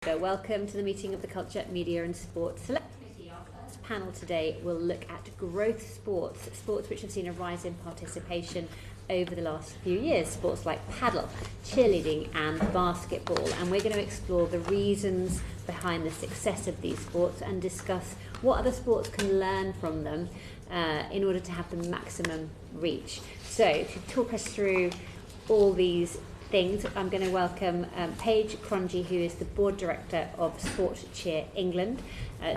Welcome to the meeting of the Culture, Media and Sports Select Committee. Our first panel today will look at growth sports, sports which have seen a rise in participation over the last few years, sports like paddle, cheerleading and basketball. And we're going to explore the reasons behind the success of these sports and discuss what other sports can learn from them in order to have the maximum reach. So to talk us through all these things, I'm going to welcome Paige, Cronje, who is the Board Director of SportCheer England,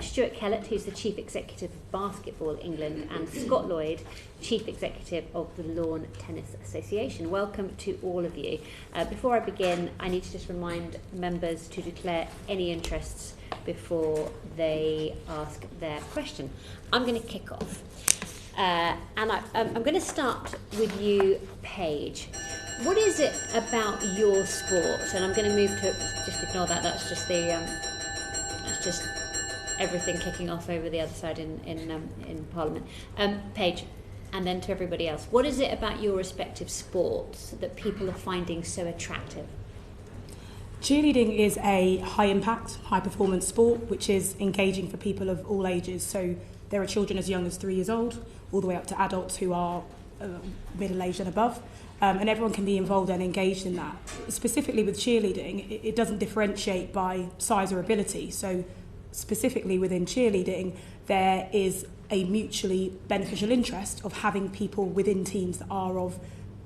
Stewart, Kellett, who's the Chief Executive of Basketball England, and Scott Lloyd, Chief Executive of the Lawn Tennis Association. Welcome to all of you. Before I begin, I need to just remind members to declare any interests before they ask their question. I'm going to kick off. And I'm going to start with you, Paige. What is it about your sport? And I'm going to move to, just ignore that. That's just everything kicking off over the other side in Parliament. Paige, and then to everybody else. What is it about your respective sports that people are finding so attractive? Cheerleading is a high-impact, high-performance sport which is engaging for people of all ages. So there are children as young as 3 years old, all the way up to adults who are middle-aged and above. And everyone can be involved and engaged in that. Specifically with cheerleading, it doesn't differentiate by size or ability. So specifically within cheerleading, there is a mutually beneficial interest of having people within teams that are of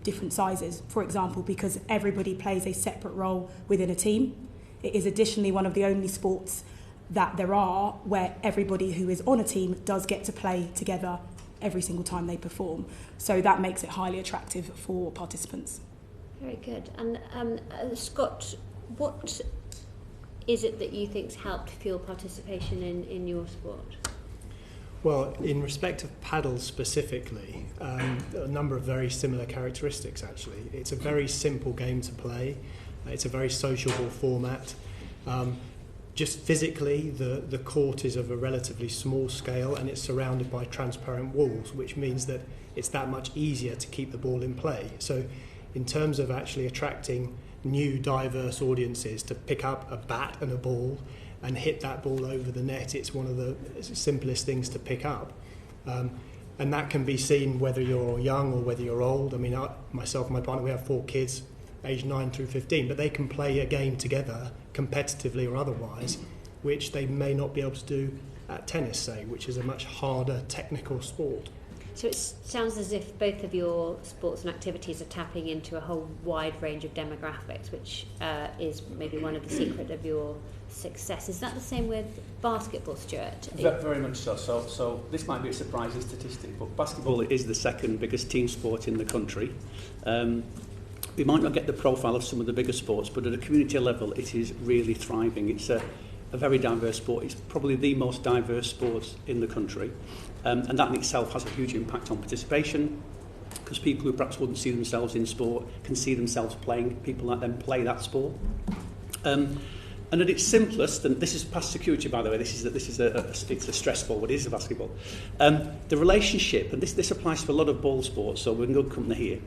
different sizes. For example, because everybody plays a separate role within a team. It is additionally one of the only sports that there are where everybody who is on a team does get to play together every single time they perform. So that makes it highly attractive for participants. Very good. And Scott, what is it that you think's helped fuel participation in your sport? Well, in respect of paddle specifically, a number of very similar characteristics actually. It's a very simple game to play. It's a very sociable format. Just physically, the court is of a relatively small scale and it's surrounded by transparent walls, which means that it's that much easier to keep the ball in play. So in terms of actually attracting new, diverse audiences to pick up a bat and a ball and hit that ball over the net, it's one of the simplest things to pick up. And that can be seen whether you're young or whether you're old. I mean, myself and my partner, we have 4 kids, aged 9 through 15, but they can play a game together competitively or otherwise, which they may not be able to do at tennis, say, which is a much harder technical sport. So it sounds as if both of your sports and activities are tapping into a whole wide range of demographics, which is maybe one of the secrets of your success. Is that the same with basketball, Stewart? Very much so. So this might be a surprising statistic, but basketball is the second biggest team sport in the country. We might not get the profile of some of the bigger sports, but at a community level, it is really thriving. It's a very diverse sport. It's probably the most diverse sport in the country. And that in itself has a huge impact on participation, because people who perhaps wouldn't see themselves in sport can see themselves playing. People like them play that sport. And at its simplest, and this is past security, by the way, it's a stress ball, but it is a basketball. The relationship, and this applies to a lot of ball sports, so we're in good company here.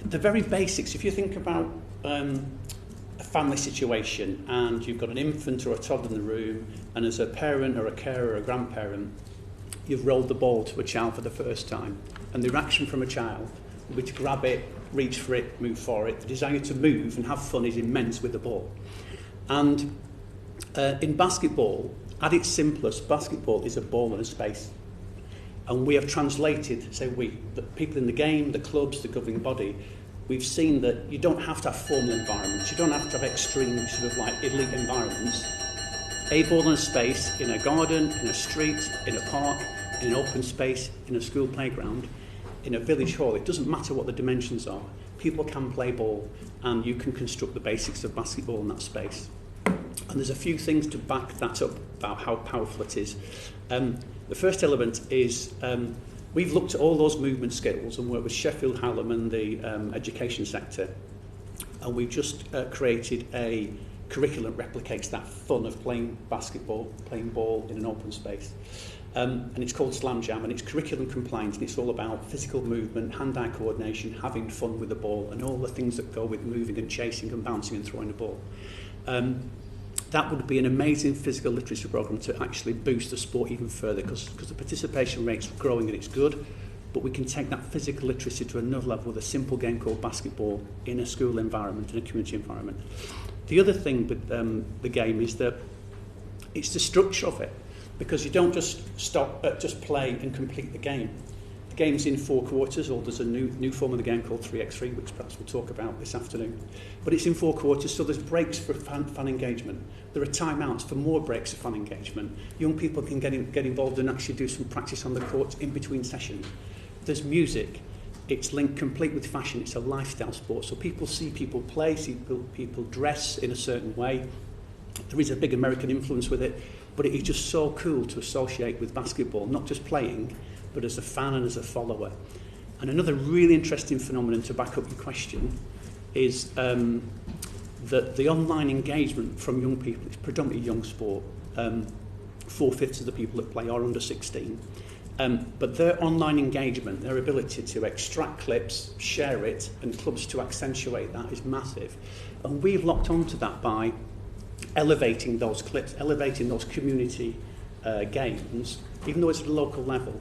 The very basics, if you think about a family situation and you've got an infant or a toddler in the room, and as a parent or a carer or a grandparent, you've rolled the ball to a child for the first time, and the reaction from a child will be to grab it, reach for it, move for it. The desire to move and have fun is immense with the ball. And in basketball, at its simplest, basketball is a ball and a space. And we have translated, the people in the game, the clubs, the governing body, we've seen that you don't have to have formal environments, you don't have to have extreme sort of like elite environments. A ball and a space in a garden, in a street, in a park, in an open space, in a school playground, in a village hall, it doesn't matter what the dimensions are. People can play ball and you can construct the basics of basketball in that space. And there's a few things to back that up about how powerful it is. The first element is we've looked at all those movement skills and worked with Sheffield Hallam and the education sector, and we've just created a curriculum that replicates that fun of playing basketball, playing ball in an open space. And it's called Slam Jam, and it's curriculum compliant, and it's all about physical movement, hand-eye coordination, having fun with the ball, and all the things that go with moving and chasing and bouncing and throwing the ball. That would be an amazing physical literacy programme to actually boost the sport even further, because the participation rate's growing and it's good, but we can take that physical literacy to another level with a simple game called basketball in a school environment, in a community environment. The other thing with the game is that it's the structure of it, because you don't just stop at just play and complete the game. The game's in 4 quarters, or there's a new form of the game called 3x3, which perhaps we'll talk about this afternoon. But it's in 4 quarters, so there's breaks for fan engagement. There are timeouts for more breaks of fan engagement. Young people can get involved and actually do some practice on the court in between sessions. There's music. It's linked complete with fashion. It's a lifestyle sport, so people see people play, see people dress in a certain way. There is a big American influence with it, but it is just so cool to associate with basketball, not just playing, but as a fan and as a follower. And another really interesting phenomenon to back up your question is that the online engagement from young people is predominantly young sport. 4/5 of the people that play are under 16. But their online engagement, their ability to extract clips, share it, and clubs to accentuate that is massive. And we've locked onto that by elevating those clips, elevating those community games, even though it's at a local level.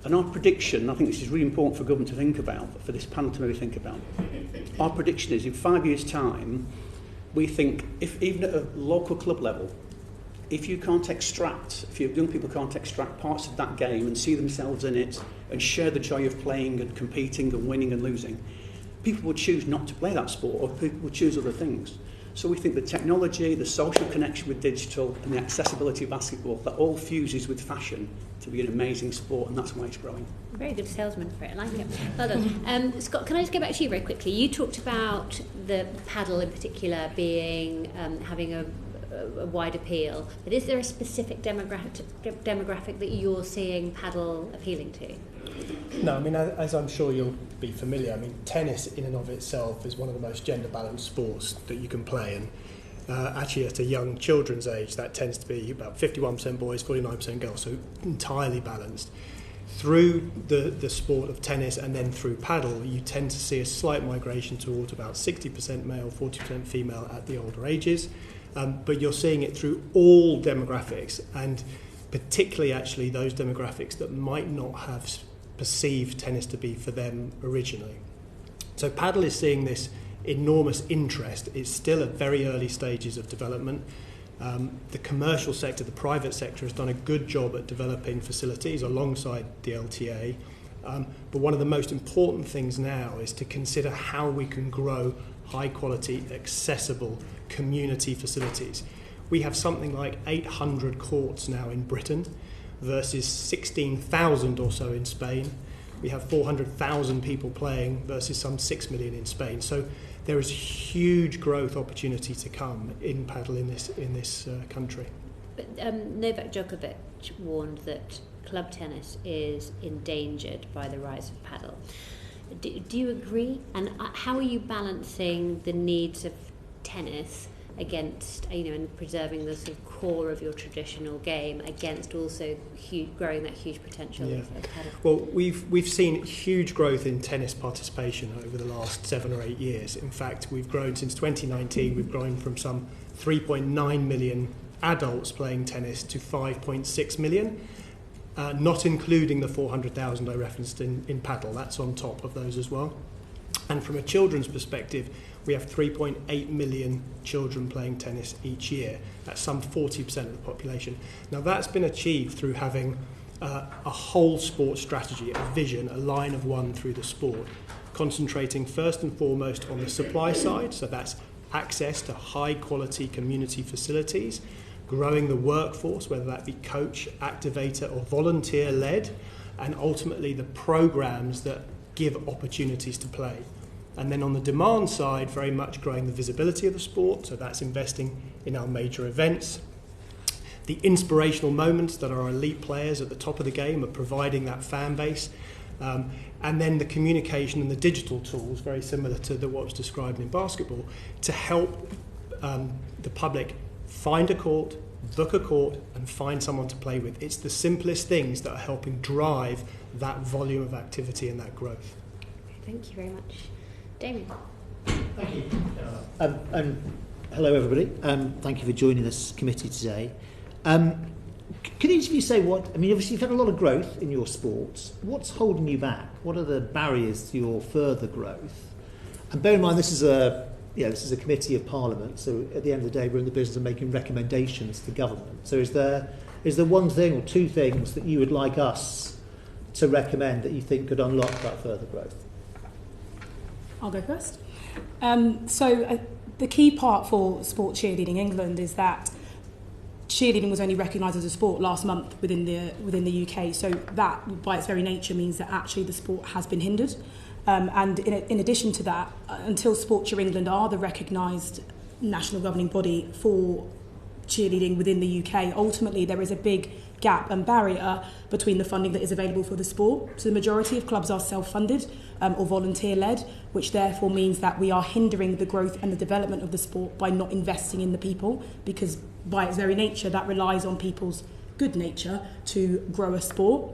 And our prediction, I think this is really important for government to think about, for this panel to maybe think about. Our prediction is in 5 years' time, we think, if even at a local club level, if your young people can't extract parts of that game and see themselves in it and share the joy of playing and competing and winning and losing, people would choose not to play that sport, or people would choose other things. So we think the technology, the social connection with digital, and the accessibility of basketball, that all fuses with fashion to be an amazing sport, and that's why it's growing. Very good salesman for it, I like it. Well done. Scott, can I just go back to you very quickly? You talked about the paddle in particular being having a wide appeal, but is there a specific demographic that you're seeing paddle appealing to? No, I mean, as I'm sure you'll be familiar, I mean, tennis in and of itself is one of the most gender-balanced sports that you can play, and actually at a young children's age that tends to be about 51% boys, 49% girls, so entirely balanced. Through the sport of tennis and then through paddle, you tend to see a slight migration towards about 60% male, 40% female at the older ages, but you're seeing it through all demographics, and particularly actually those demographics that might not have perceived tennis to be for them originally. So paddle is seeing this enormous interest. It's still at very early stages of development. The commercial sector, the private sector, has done a good job at developing facilities alongside the LTA. But one of the most important things now is to consider how we can grow high quality, accessible community facilities. We have something like 800 courts now in Britain versus 16,000 or so in Spain. We have 400,000 people playing versus some 6 million in Spain. So there is huge growth opportunity to come in paddle in this country. But Novak Djokovic warned that club tennis is endangered by the rise of paddle. Do you agree? And how are you balancing the needs of tennis against, and preserving the sort of core of your traditional game against also growing that huge potential of paddle? Well, we've seen huge growth in tennis participation over the last 7 or 8 years. In fact, we've grown since 2019. We've grown from some 3.9 million adults playing tennis to 5.6 million, not including the 400,000 I referenced in paddle. That's on top of those as well. And from a children's perspective, we have 3.8 million children playing tennis each year. That's some 40% of the population. Now, that's been achieved through having a whole sport strategy, a vision, a line of one through the sport, concentrating first and foremost on the supply side, so that's access to high-quality community facilities, growing the workforce, whether that be coach, activator or volunteer-led, and ultimately the programs that give opportunities to play. And then on the demand side, very much growing the visibility of the sport, so that's investing in our major events. The inspirational moments that our elite players at the top of the game are providing that fan base. And then the communication and the digital tools, very similar to what was described in basketball, to help the public find a court, book a court, and find someone to play with. It's the simplest things that are helping drive that volume of activity and that growth. Thank you very much. Damien. Thank you. And Hello, everybody. Thank you for joining this committee today. Can each of you say obviously you've had a lot of growth in your sports. What's holding you back? What are the barriers to your further growth? And bear in mind, this is a committee of Parliament, so at the end of the day, we're in the business of making recommendations to government. So is there one thing or two things that you would like us to recommend that you think could unlock that further growth? I'll go first. The key part for Sport Cheerleading England is that cheerleading was only recognised as a sport last month within the UK. So that, by its very nature, means that actually the sport has been hindered. And in addition to that, until SportCheer England are the recognised national governing body for cheerleading within the UK, ultimately there is a big gap and barrier between the funding that is available for the sport. So the majority of clubs are self-funded or volunteer-led, which therefore means that we are hindering the growth and the development of the sport by not investing in the people, because by its very nature that relies on people's good nature to grow a sport.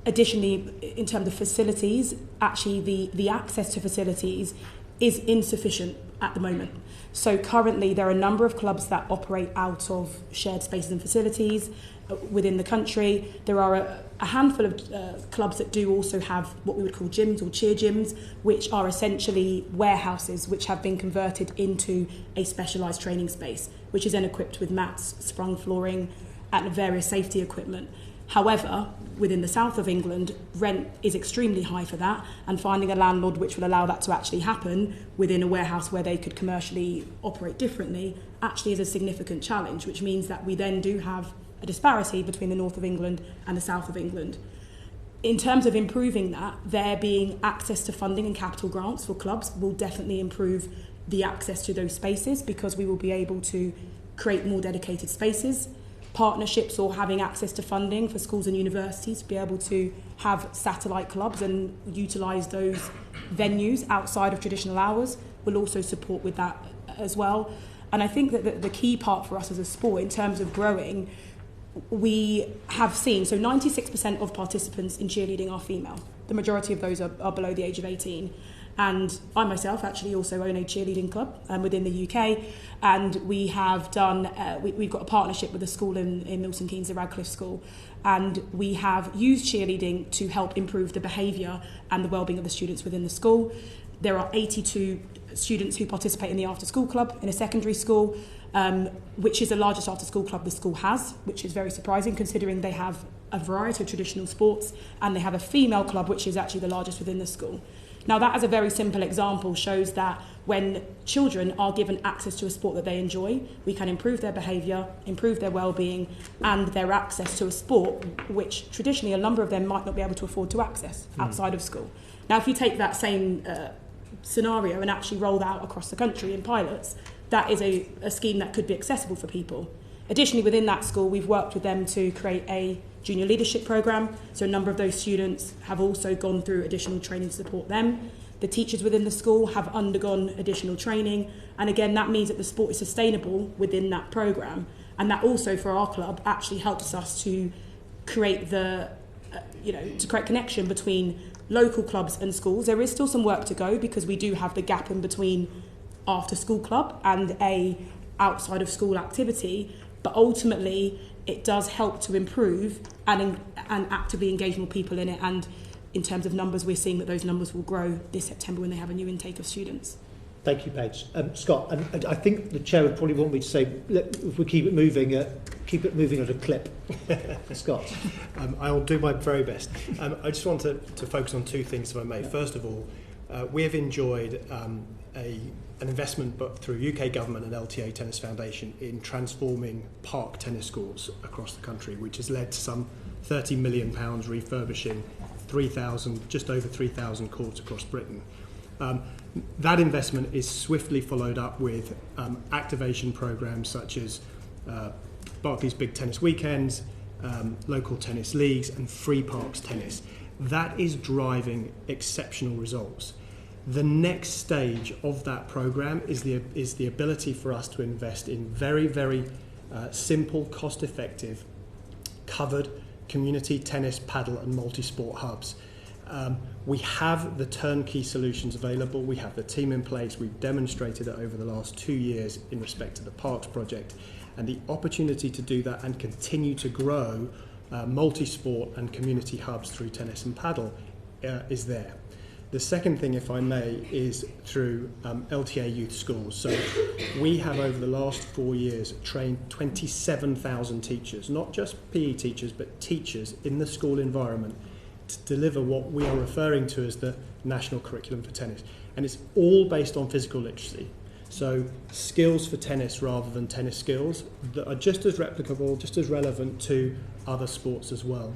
Additionally, in terms of facilities, actually the access to facilities is insufficient at the moment. So currently there are a number of clubs that operate out of shared spaces and facilities within the country. There are a handful of clubs that do also have what we would call gyms or cheer gyms, which are essentially warehouses which have been converted into a specialised training space, which is then equipped with mats, sprung flooring and various safety equipment. However, within the south of England, rent is extremely high for that, and finding a landlord which will allow that to actually happen within a warehouse where they could commercially operate differently actually is a significant challenge, which means that we then do have a disparity between the north of England and the south of England. In terms of improving that, there being access to funding and capital grants for clubs will definitely improve the access to those spaces, because we will be able to create more dedicated spaces, partnerships, or having access to funding for schools and universities to be able to have satellite clubs and utilise those venues outside of traditional hours will also support with that as well. And I think that the key part for us as a sport in terms of growing, we have seen, so 96% of participants in cheerleading are female. The majority of those are below the age of 18. And I myself actually also own a cheerleading club within the UK, and we have done, we've got a partnership with a school in Milton Keynes, the Radcliffe School, and we have used cheerleading to help improve the behaviour and the wellbeing of the students within the school. There are 82 students who participate in the after-school club in a secondary school, which is the largest after-school club the school has, which is very surprising considering they have a variety of traditional sports, and they have a female club which is actually the largest within the school. Now that, as a very simple example, shows that when children are given access to a sport that they enjoy, we can improve their behaviour, improve their well-being and their access to a sport which traditionally a number of them might not be able to afford to access outside of school. Now if you take that same scenario and actually roll that out across the country in pilots, that is a scheme that could be accessible for people. Additionally, within that school, we've worked with them to create a junior leadership programme. So a number of those students have also gone through additional training to support them. The teachers within the school have undergone additional training. And again, that means that the sport is sustainable within that programme. And that also, for our club, actually helps us to create to create connection between local clubs and schools. There is still some work to go because we do have the gap in between after school club and a outside of school activity, but ultimately it does help to improve and actively engage more people in it. And in terms of numbers, we're seeing that those numbers will grow this September when they have a new intake of students. Thank you, Paige. Scott, and I think the chair would probably want me to say, if we keep it moving at a clip. Scott. I'll do my very best. I just want to focus on two things, if I may. First of all, we have enjoyed an investment but through UK government and LTA Tennis Foundation in transforming park tennis schools across the country, which has led to some £30 million refurbishing just over 3,000 courts across Britain. That investment is swiftly followed up with activation programs such as Barclays Big Tennis Weekends, local tennis leagues and free parks tennis. That is driving exceptional results. The next stage of that program is the ability for us to invest in very, very simple, cost-effective, covered community tennis, paddle and multi-sport hubs. We have the turnkey solutions available. We have the team in place. We've demonstrated it over the last 2 years in respect to the Parks project, and the opportunity to do that and continue to grow multi-sport and community hubs through tennis and paddle is there. The second thing, if I may, is through LTA youth schools. So we have, over the last 4 years, trained 27,000 teachers, not just PE teachers, but teachers in the school environment, to deliver what we are referring to as the national curriculum for tennis. And it's all based on physical literacy. So skills for tennis rather than tennis skills that are just as replicable, just as relevant to other sports as well.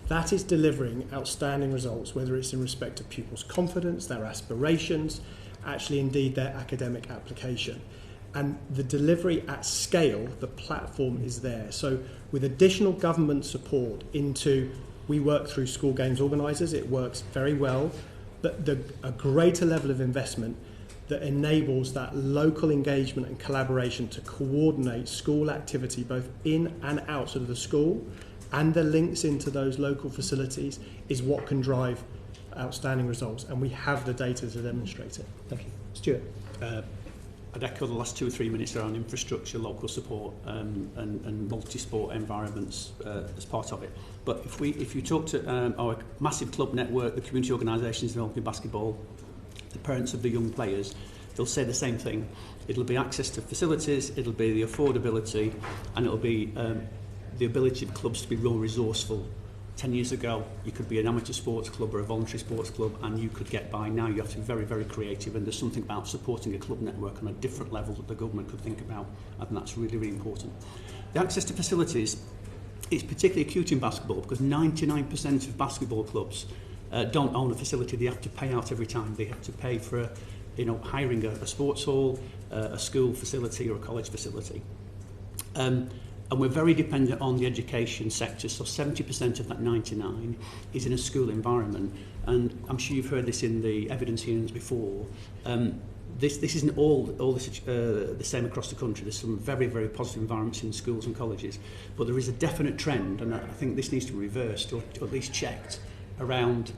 That is delivering outstanding results, whether it's in respect to pupils' confidence, their aspirations, actually indeed their academic application. And the delivery at scale, the platform is there. So with additional government support we work through school games organisers, it works very well, but a greater level of investment that enables that local engagement and collaboration to coordinate school activity both in and outside of the school, and the links into those local facilities is what can drive outstanding results, and we have the data to demonstrate it. Thank you. Stewart? I'd echo the last 2 or 3 minutes around infrastructure, local support and multi-sport environments as part of it. But if you talk to our massive club network, the community organisations involved in basketball, the parents of the young players, they'll say the same thing. It'll be access to facilities, it'll be the affordability, and it'll be the ability of clubs to be real resourceful. 10 years ago, you could be an amateur sports club or a voluntary sports club and you could get by. Now you have to be very, very creative, and there's something about supporting a club network on a different level that the government could think about, and that's really, really important. The access to facilities is particularly acute in basketball because 99% of basketball clubs don't own a facility. They have to pay out every time. They have to pay for hiring a sports hall, a school facility or a college facility. And we're very dependent on the education sector, so 70% of that 99 is in a school environment. And I'm sure you've heard this in the evidence hearings before. This isn't all the same across the country. There's some very, very positive environments in schools and colleges. But there is a definite trend, and I think this needs to be reversed or at least checked, around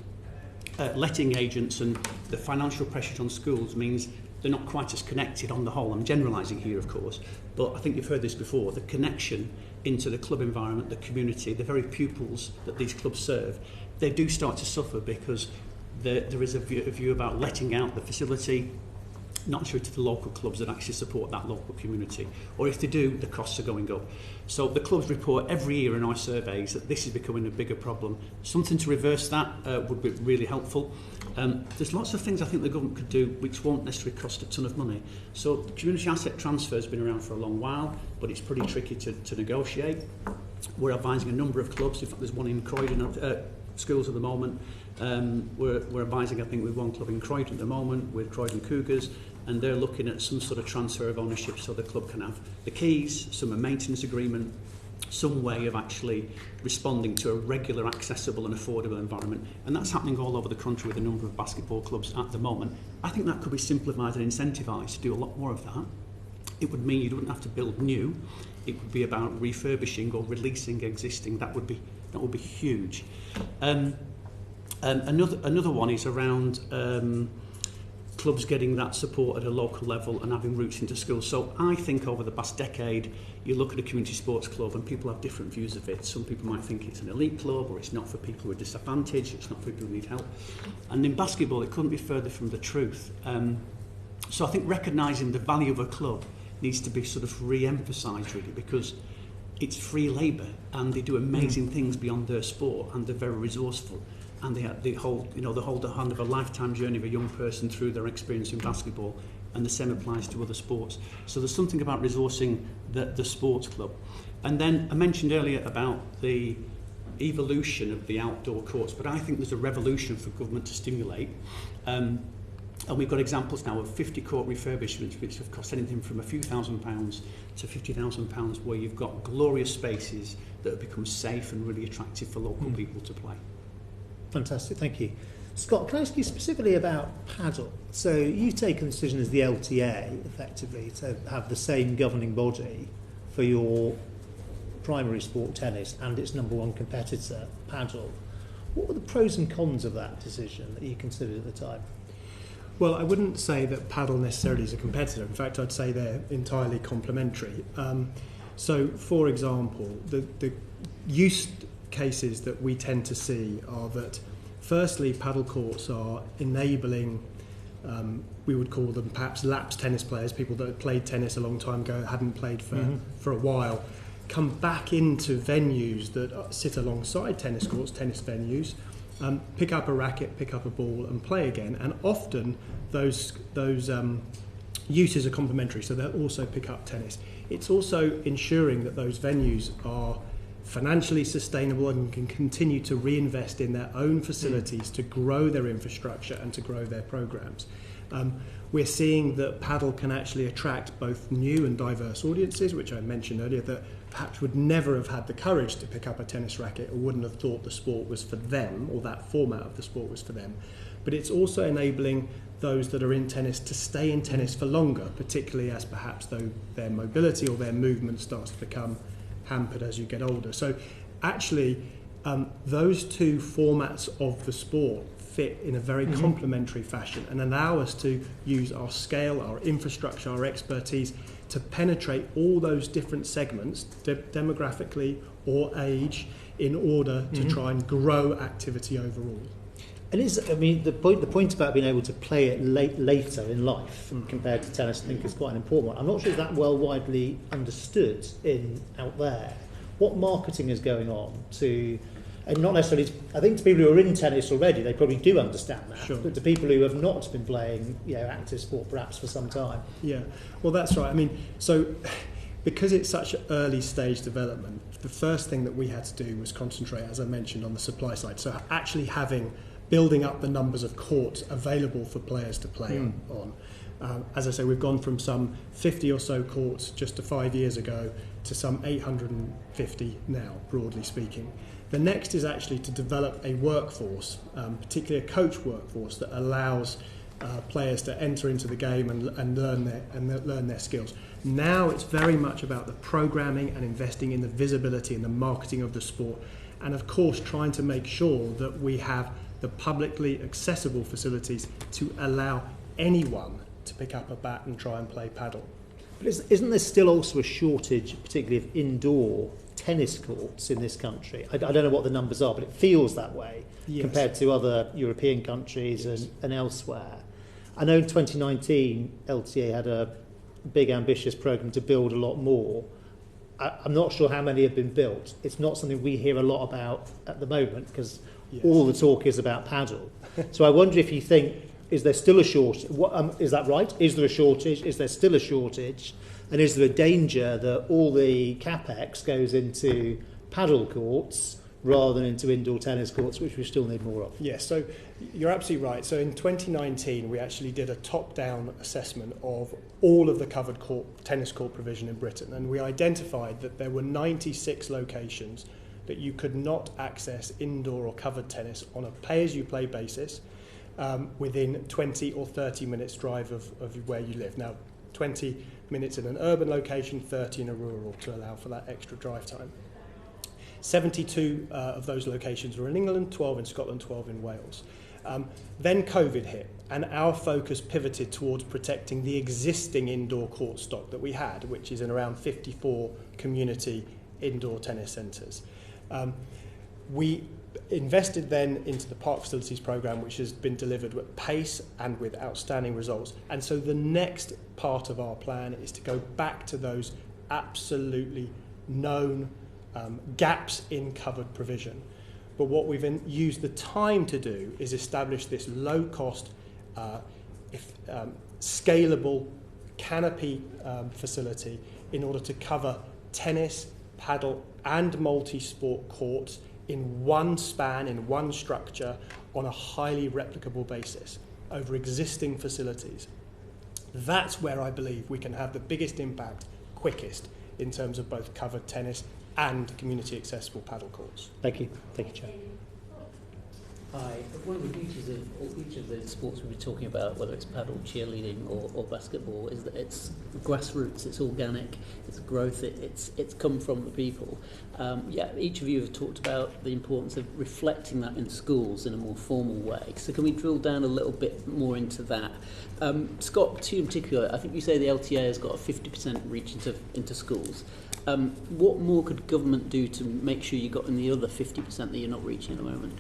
letting agents, and the financial pressures on schools means they're not quite as connected on the whole. I'm generalising here, of course, but I think you've heard this before. The connection into the club environment, the community, the very pupils that these clubs serve, they do start to suffer because there is a view about letting out the facility, not sure to the local clubs that actually support that local community. Or if they do, the costs are going up. So the clubs report every year in our surveys that this is becoming a bigger problem. Something to reverse that would be really helpful. There's lots of things I think the government could do which won't necessarily cost a ton of money. So the community asset transfer has been around for a long while, but it's pretty tricky to negotiate. We're advising a number of clubs. In fact, there's one in Croydon schools at the moment. We're advising, I think, with one club in Croydon at the moment, with Croydon Cougars, and they're looking at some sort of transfer of ownership so the club can have the keys, some maintenance agreement, some way of actually responding to a regular, accessible and affordable environment. And that's happening all over the country with a number of basketball clubs at the moment. I think that could be simplified and incentivised to do a lot more of that. It would mean you wouldn't have to build new. It would be about refurbishing or releasing existing. That would be huge. Another one is around clubs getting that support at a local level and having roots into schools. So I think over the past decade, you look at a community sports club and people have different views of it. Some people might think it's an elite club, or it's not for people who are disadvantaged, it's not for people who need help. And in basketball, it couldn't be further from the truth. So I think recognising the value of a club needs to be sort of re-emphasised, really, because it's free labour and they do amazing things beyond their sport, and they're very resourceful. And they hold the hand of a lifetime journey of a young person through their experience in basketball, and the same applies to other sports. So there's something about resourcing the sports club. And then I mentioned earlier about the evolution of the outdoor courts, but I think there's a revolution for government to stimulate. And we've got examples now of 50 court refurbishments, which have cost anything from a few £1,000s to £50,000, where you've got glorious spaces that have become safe and really attractive for local people to play. Fantastic, thank you. Scott, can I ask you specifically about paddle? So you've taken the decision as the LTA, effectively, to have the same governing body for your primary sport, tennis, and its number one competitor, paddle. What were the pros and cons of that decision that you considered at the time? Well, I wouldn't say that paddle necessarily is a competitor. In fact, I'd say they're entirely complementary. So, for example, the use cases that we tend to see are that, firstly, paddle courts are enabling, we would call them perhaps lapsed tennis players, people that had played tennis a long time ago, hadn't played for a while, come back into venues that sit alongside tennis courts, tennis venues, pick up a racket, pick up a ball and play again. And often those uses are complementary, so they'll also pick up tennis. It's also ensuring that those venues are financially sustainable and can continue to reinvest in their own facilities to grow their infrastructure and to grow their programs. We're seeing that paddle can actually attract both new and diverse audiences, which I mentioned earlier, that perhaps would never have had the courage to pick up a tennis racket or wouldn't have thought the sport was for them, or that format of the sport was for them. But it's also enabling those that are in tennis to stay in tennis for longer, particularly as perhaps though their mobility or their movement starts to become hampered as you get older. So actually, those two formats of the sport fit in a very complementary fashion and allow us to use our scale, our infrastructure, our expertise to penetrate all those different segments, demographically or age, in order to try and grow activity overall. And the point about being able to play it later in life compared to tennis, I think, is quite an important one. I'm not sure it's that well widely understood out there. What marketing is going on to, and not necessarily, I think to people who are in tennis already, they probably do understand that. Sure. But to people who have not been playing, active sport perhaps for some time. Yeah, well, that's right. I mean, so because it's such early stage development, the first thing that we had to do was concentrate, as I mentioned, on the supply side. So actually building up the numbers of courts available for players to play on. As I say, we've gone from some 50 or so courts just 5 years ago to some 850 now, broadly speaking. The next is actually to develop a workforce, particularly a coach workforce, that allows players to enter into the game and learn their skills. Now it's very much about the programming and investing in the visibility and the marketing of the sport, and of course trying to make sure that we have the publicly accessible facilities to allow anyone to pick up a bat and try and play paddle. But isn't there still also a shortage, particularly of indoor tennis courts in this country? I don't know what the numbers are, but it feels that way compared to other European countries and elsewhere. I know in 2019 LTA had a big ambitious programme to build a lot more. I'm not sure how many have been built. It's not something we hear a lot about at the moment because all the talk is about paddle. So I wonder if you think, is there still a shortage? Is that right? Is there a shortage? Is there still a shortage? And is there a danger that all the capex goes into paddle courts rather than into indoor tennis courts, which we still need more of? Yes, so you're absolutely right. So in 2019, we actually did a top-down assessment of all of the covered tennis court provision in Britain, and we identified that there were 96 locations that you could not access indoor or covered tennis on a pay-as-you-play basis within 20 or 30 minutes drive of where you live. Now, 20 minutes in an urban location, 30 in a rural, to allow for that extra drive time. 72 of those locations were in England, 12 in Scotland, 12 in Wales. Then COVID hit, and our focus pivoted towards protecting the existing indoor court stock that we had, which is in around 54 community indoor tennis centres. We invested then into the park facilities programme, which has been delivered with pace and with outstanding results. And so the next part of our plan is to go back to those absolutely known gaps in covered provision. But what we've used the time to do is establish this low-cost, scalable canopy facility in order to cover tennis, paddle and multi-sport courts in one span, in one structure, on a highly replicable basis over existing facilities. That's where I believe we can have the biggest impact quickest in terms of both covered tennis and community accessible paddle courts. Thank you. Thank you, Chair. Hi. One of the beauties of each of the sports we've been talking about, whether it's paddle, cheerleading or basketball, is that it's grassroots, it's organic, it's growth, it's come from the people. Each of you have talked about the importance of reflecting that in schools in a more formal way. So can we drill down a little bit more into that? Scott, to you in particular, I think you say the LTA has got a 50% reach into schools. What more could government do to make sure you got in the other 50% that you're not reaching at the moment?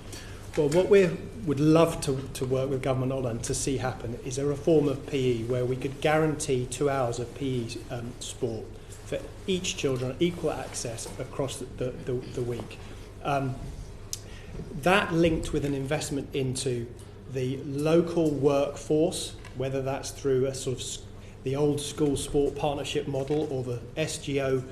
Well, what we would love to work with government on and to see happen is a reform of PE where we could guarantee 2 hours of PE sport for each children, equal access across the week. That linked with an investment into the local workforce, whether that's through a sort of the old school sport partnership model or the SGO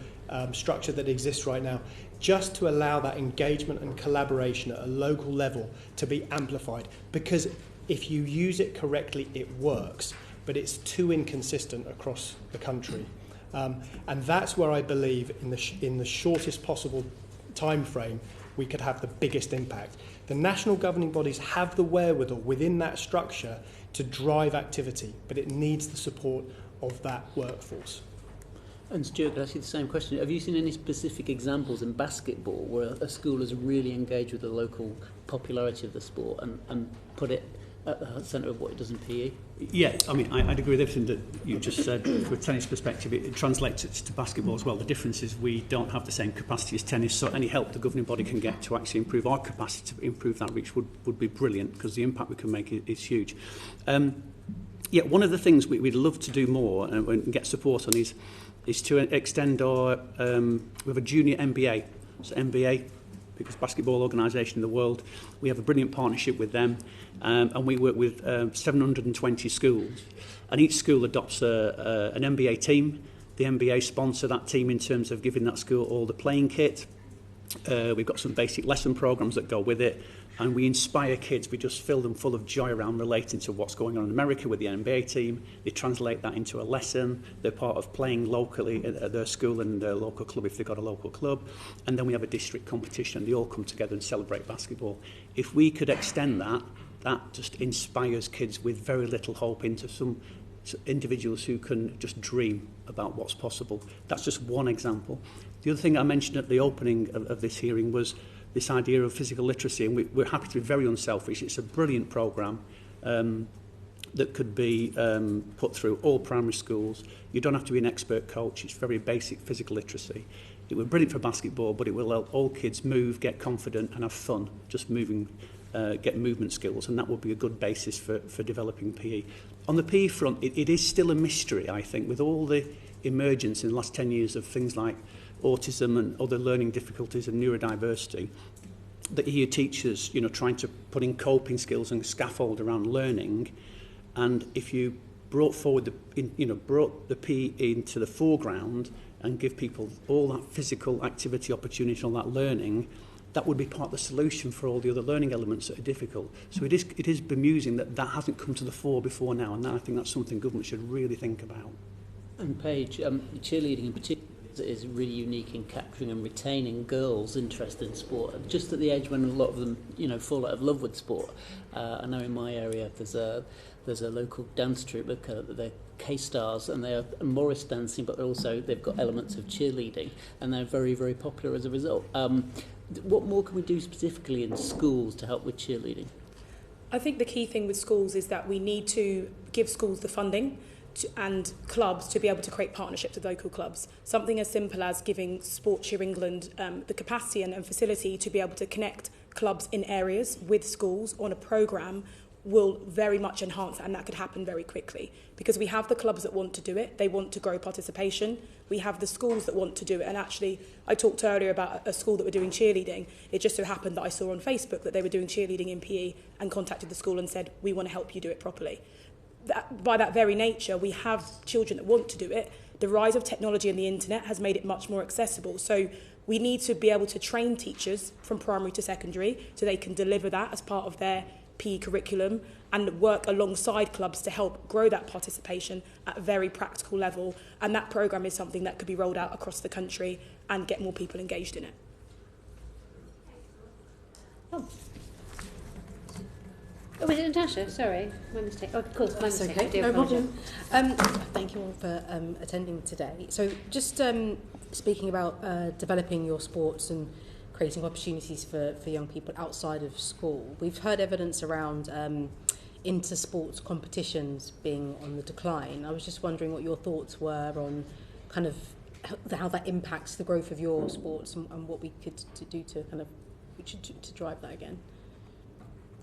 structure that exists right now, just to allow that engagement and collaboration at a local level to be amplified. Because if you use it correctly, it works, but it's too inconsistent across the country. And that's where I believe in the shortest possible time frame we could have the biggest impact. The national governing bodies have the wherewithal within that structure to drive activity, but it needs the support of that workforce. And Stewart, could I ask you the same question? Have you seen any specific examples in basketball where a school has really engaged with the local popularity of the sport and put it at the centre of what it does in PE? Yeah, I mean, I'd agree with everything that you just said. From a tennis perspective, it translates to basketball as well. The difference is we don't have the same capacity as tennis, so any help the governing body can get to actually improve our capacity to improve that reach would be brilliant, because the impact we can make is huge. One of the things we'd love to do more and get support on is to extend our, we have a junior MBA, so MBA, biggest basketball organisation in the world. We have a brilliant partnership with them, and we work with 720 schools, and each school adopts an MBA team. The MBA sponsor that team in terms of giving that school all the playing kit. We've got some basic lesson programmes that go with it, and we inspire kids. We just fill them full of joy around relating to what's going on in America with the NBA team. They translate that into a lesson. They're part of playing locally at their school and their local club if they've got a local club. And then we have a district competition. They all come together and celebrate basketball. If we could extend that, that just inspires kids with very little hope into some individuals who can just dream about what's possible. That's just one example. The other thing I mentioned at the opening of this hearing was this idea of physical literacy, and we're happy to be very unselfish. It's a brilliant programme that could be put through all primary schools. You don't have to be an expert coach. It's very basic physical literacy. It would be brilliant for basketball, but it will help all kids move, get confident and have fun, just moving, get movement skills, and that would be a good basis for developing PE. On the PE front, it is still a mystery, I think, with all the emergence in the last 10 years of things like autism and other learning difficulties and neurodiversity, that you hear teachers, trying to put in coping skills and scaffold around learning. And if you brought forward brought the PE into the foreground and give people all that physical activity opportunity, all that learning, that would be part of the solution for all the other learning elements that are difficult. So it is bemusing that hasn't come to the fore before now, and I think that's something government should really think about. And Paige, cheerleading in particular is really unique in capturing and retaining girls' interest in sport, just at the age when a lot of them, fall out of love with sport. I know in my area there's a local dance troupe, they're K-Stars, and they're Morris dancing, but they've got elements of cheerleading, and they're very, very popular as a result. What more can we do specifically in schools to help with cheerleading? I think the key thing with schools is that we need to give schools the funding and clubs to be able to create partnerships with local clubs. Something as simple as giving SportCheer England the capacity and facility to be able to connect clubs in areas with schools on a programme will very much enhance that, and that could happen very quickly. Because we have the clubs that want to do it, they want to grow participation. We have the schools that want to do it, and actually I talked earlier about a school that were doing cheerleading. It just so happened that I saw on Facebook that they were doing cheerleading in PE and contacted the school and said, we want to help you do it properly. By that very nature, we have children that want to do it. The rise of technology and the internet has made it much more accessible. So we need to be able to train teachers from primary to secondary so they can deliver that as part of their PE curriculum and work alongside clubs to help grow that participation at a very practical level. And that programme is something that could be rolled out across the country and get more people engaged in it. Oh. Oh, was it Natasha? Sorry, my mistake. Oh, of course, my That's mistake. I okay, do no apologise. problem. Thank you all for attending today. So just speaking about developing your sports and creating opportunities for young people outside of school, we've heard evidence around inter-sports competitions being on the decline. I was just wondering what your thoughts were on kind of how that impacts the growth of your sports and what we could do to kind of to drive that again.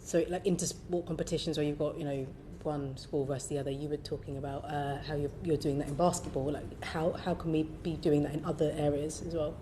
So like inter-sport competitions where you've got, you know, one school versus the other, you were talking about how you're doing that in basketball. Like how can we be doing that in other areas as well?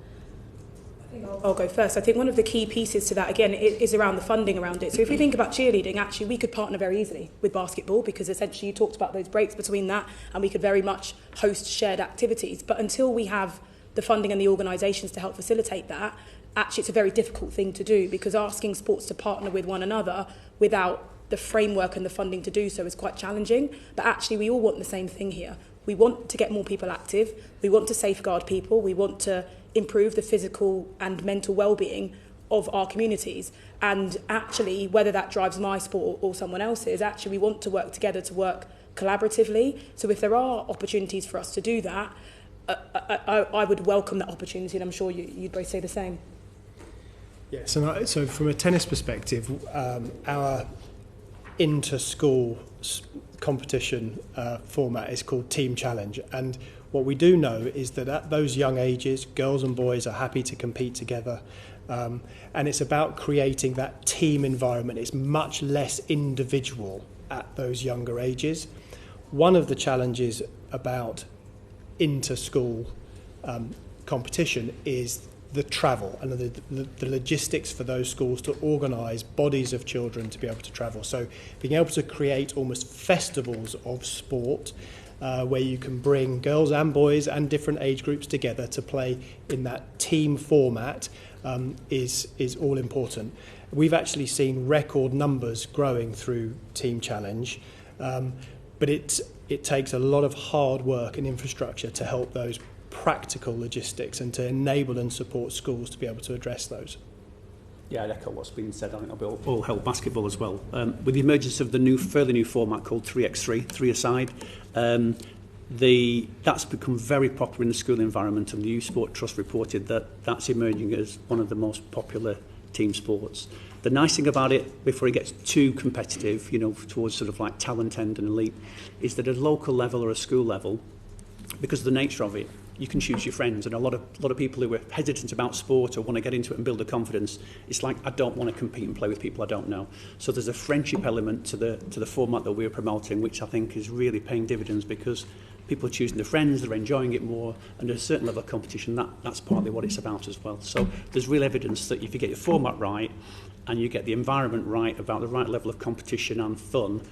I'll go first. I think one of the key pieces to that, again, is around the funding around it. So if we think about cheerleading, actually, we could partner very easily with basketball because essentially you talked about those breaks between that and we could very much host shared activities. But until we have the funding and the organisations to help facilitate that, actually it's a very difficult thing to do because asking sports to partner with one another without the framework and the funding to do so is quite challenging. But actually we all want the same thing here. We want to get more people active. We want to safeguard people. We want to improve the physical and mental well-being of our communities. And actually, whether that drives my sport or someone else's, actually we want to work together, to work collaboratively. So if there are opportunities for us to do that, I would welcome that opportunity, and I'm sure you'd both say the same. Yes, and so from a tennis perspective, our inter-school competition format is called Team Challenge, and what we do know is that at those young ages, girls and boys are happy to compete together, and it's about creating that team environment. It's much less individual at those younger ages. One of the challenges about inter-school competition is the travel and the logistics for those schools to organise bodies of children to be able to travel. So being able to create almost festivals of sport where you can bring girls and boys and different age groups together to play in that team format is all important. We've actually seen record numbers growing through Team Challenge, but it takes a lot of hard work and infrastructure to help those practical logistics and to enable and support schools to be able to address those. Yeah, I'd echo what's been said. I think that'll all help basketball as well. With the emergence of the further new format called 3x3, 3-a-side, that's become very popular in the school environment, and the Youth Sport Trust reported that that's emerging as one of the most popular team sports. The nice thing about it, before it gets too competitive, you know, towards sort of like talent end and elite, is that at a local level or a school level, because of the nature of it, you can choose your friends, and a lot of people who are hesitant about sport or want to get into it and build a confidence, it's like, I don't want to compete and play with people I don't know. So there's a friendship element to the format that we're promoting, which I think is really paying dividends because people are choosing their friends, they're enjoying it more, and at a certain level of competition, that's partly what it's about as well. So there's real evidence that if you get your format right and you get the environment right, about the right level of competition and fun,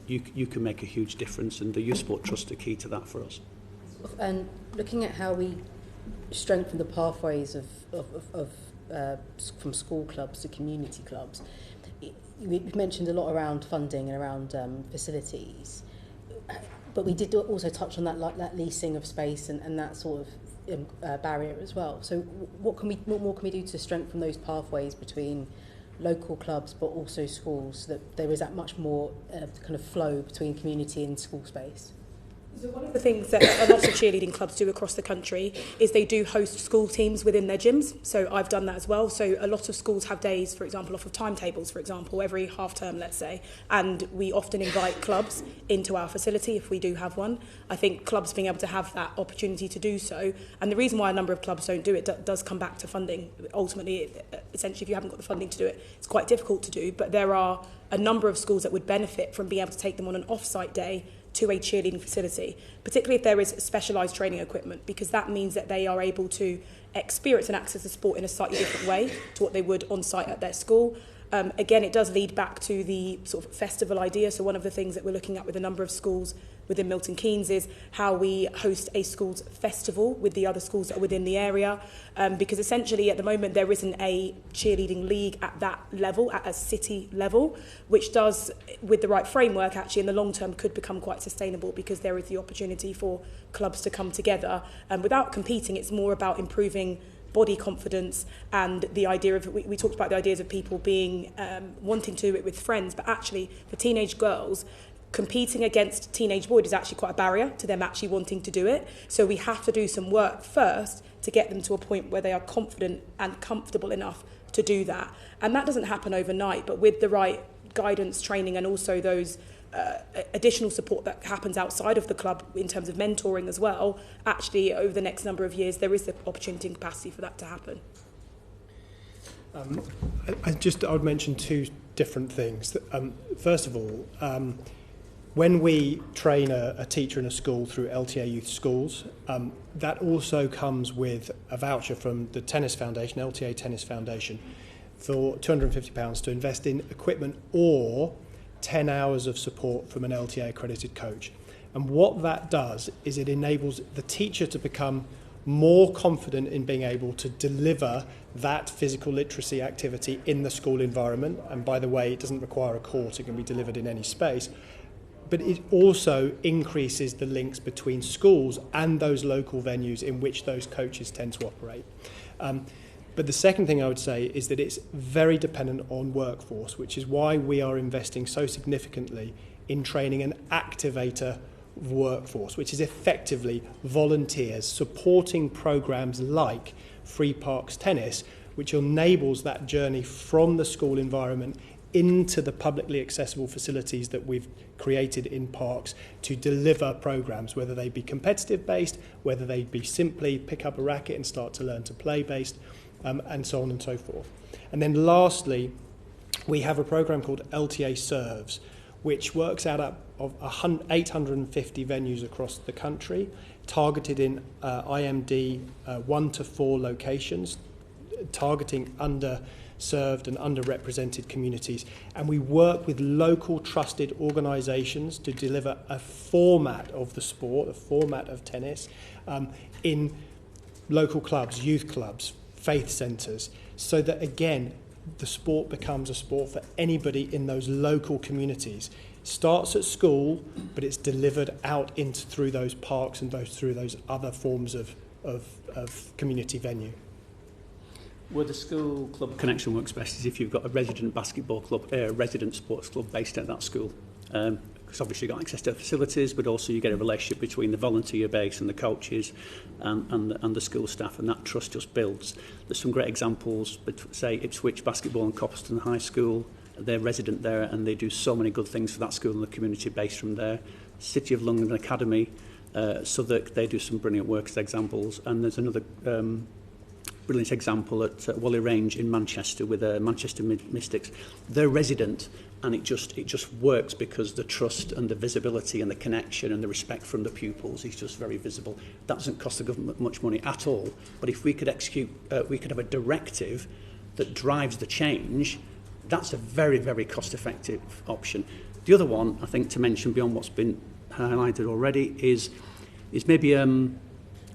you can make a huge difference, and the Youth Sport Trust are key to that for us. And looking at how we strengthen the pathways from school clubs to community clubs, we've mentioned a lot around funding and around facilities, but we did also touch on that leasing of space and that sort of barrier as well. So what more can we do to strengthen those pathways between local clubs but also schools, so that there is that much more kind of flow between community and school space? So one of the things that a lot of cheerleading clubs do across the country is they do host school teams within their gyms. So I've done that as well. So a lot of schools have days, for example, off of timetables, for example, every half term, let's say. And we often invite clubs into our facility if we do have one. I think clubs being able to have that opportunity to do so. And the reason why a number of clubs don't do it does come back to funding. Ultimately, essentially, if you haven't got the funding to do it, it's quite difficult to do. But there are a number of schools that would benefit from being able to take them on an off-site day to a cheerleading facility, particularly if there is specialised training equipment, because that means that they are able to experience and access the sport in a slightly different way to what they would on site at their school. Again, it does lead back to the sort of festival idea. So one of the things that we're looking at with a number of schools within Milton Keynes is how we host a schools festival with the other schools that are within the area, because essentially at the moment there isn't a cheerleading league at that level, at a city level, which does, with the right framework, actually in the long term could become quite sustainable, because there is the opportunity for clubs to come together. Without competing, it's more about improving body confidence and the idea of, we talked about the ideas of people being wanting to do it with friends, but actually for teenage girls, competing against teenage boys is actually quite a barrier to them actually wanting to do it. So we have to do some work first to get them to a point where they are confident and comfortable enough to do that. And that doesn't happen overnight, but with the right guidance, training, and also those additional support that happens outside of the club in terms of mentoring as well, actually over the next number of years there is the opportunity and capacity for that to happen. I would mention two different things. First of all, when we train a teacher in a school through LTA Youth Schools, that also comes with a voucher from the Tennis Foundation, LTA Tennis Foundation, for £250 to invest in equipment or 10 hours of support from an LTA accredited coach. And what that does is it enables the teacher to become more confident in being able to deliver that physical literacy activity in the school environment. And by the way, it doesn't require a course, it can be delivered in any space. But it also increases the links between schools and those local venues in which those coaches tend to operate. But the second thing I would say is that it's very dependent on workforce, which is why we are investing so significantly in training an activator workforce, which is effectively volunteers supporting programs like Free Parks Tennis, which enables that journey from the school environment into the publicly accessible facilities that we've created in parks to deliver programs, whether they be competitive based, whether they be simply pick up a racket and start to learn to play based, and so on and so forth. And then lastly, we have a program called LTA Serves, which works out of 850 venues across the country, targeted in IMD 1 to 4 locations, targeting underserved and underrepresented communities. And we work with local trusted organisations to deliver a format of the sport, a format of tennis, in local clubs, youth clubs, faith centres, so that again the sport becomes a sport for anybody in those local communities. Starts at school, but it's delivered out into through those parks and through those other forms of community venue. Where the school club connection works best is if you've got a resident basketball club, a resident sports club based at that school. Because obviously you've got access to facilities, but also you get a relationship between the volunteer base and the coaches and the school staff, and that trust just builds. There's some great examples, but say Ipswich Basketball and Coppeston High School, they're resident there and they do so many good things for that school and the community based from there. City of London Academy, Southwark, they do some brilliant work as examples, and there's another brilliant example at Whalley Range in Manchester with Manchester Mystics. They're resident, and it just works because the trust and the visibility and the connection and the respect from the pupils is just very visible. That doesn't cost the government much money at all, but if we could execute, we could have a directive that drives the change. That's a very, very cost-effective option. The other one, I think, to mention beyond what's been highlighted already is maybe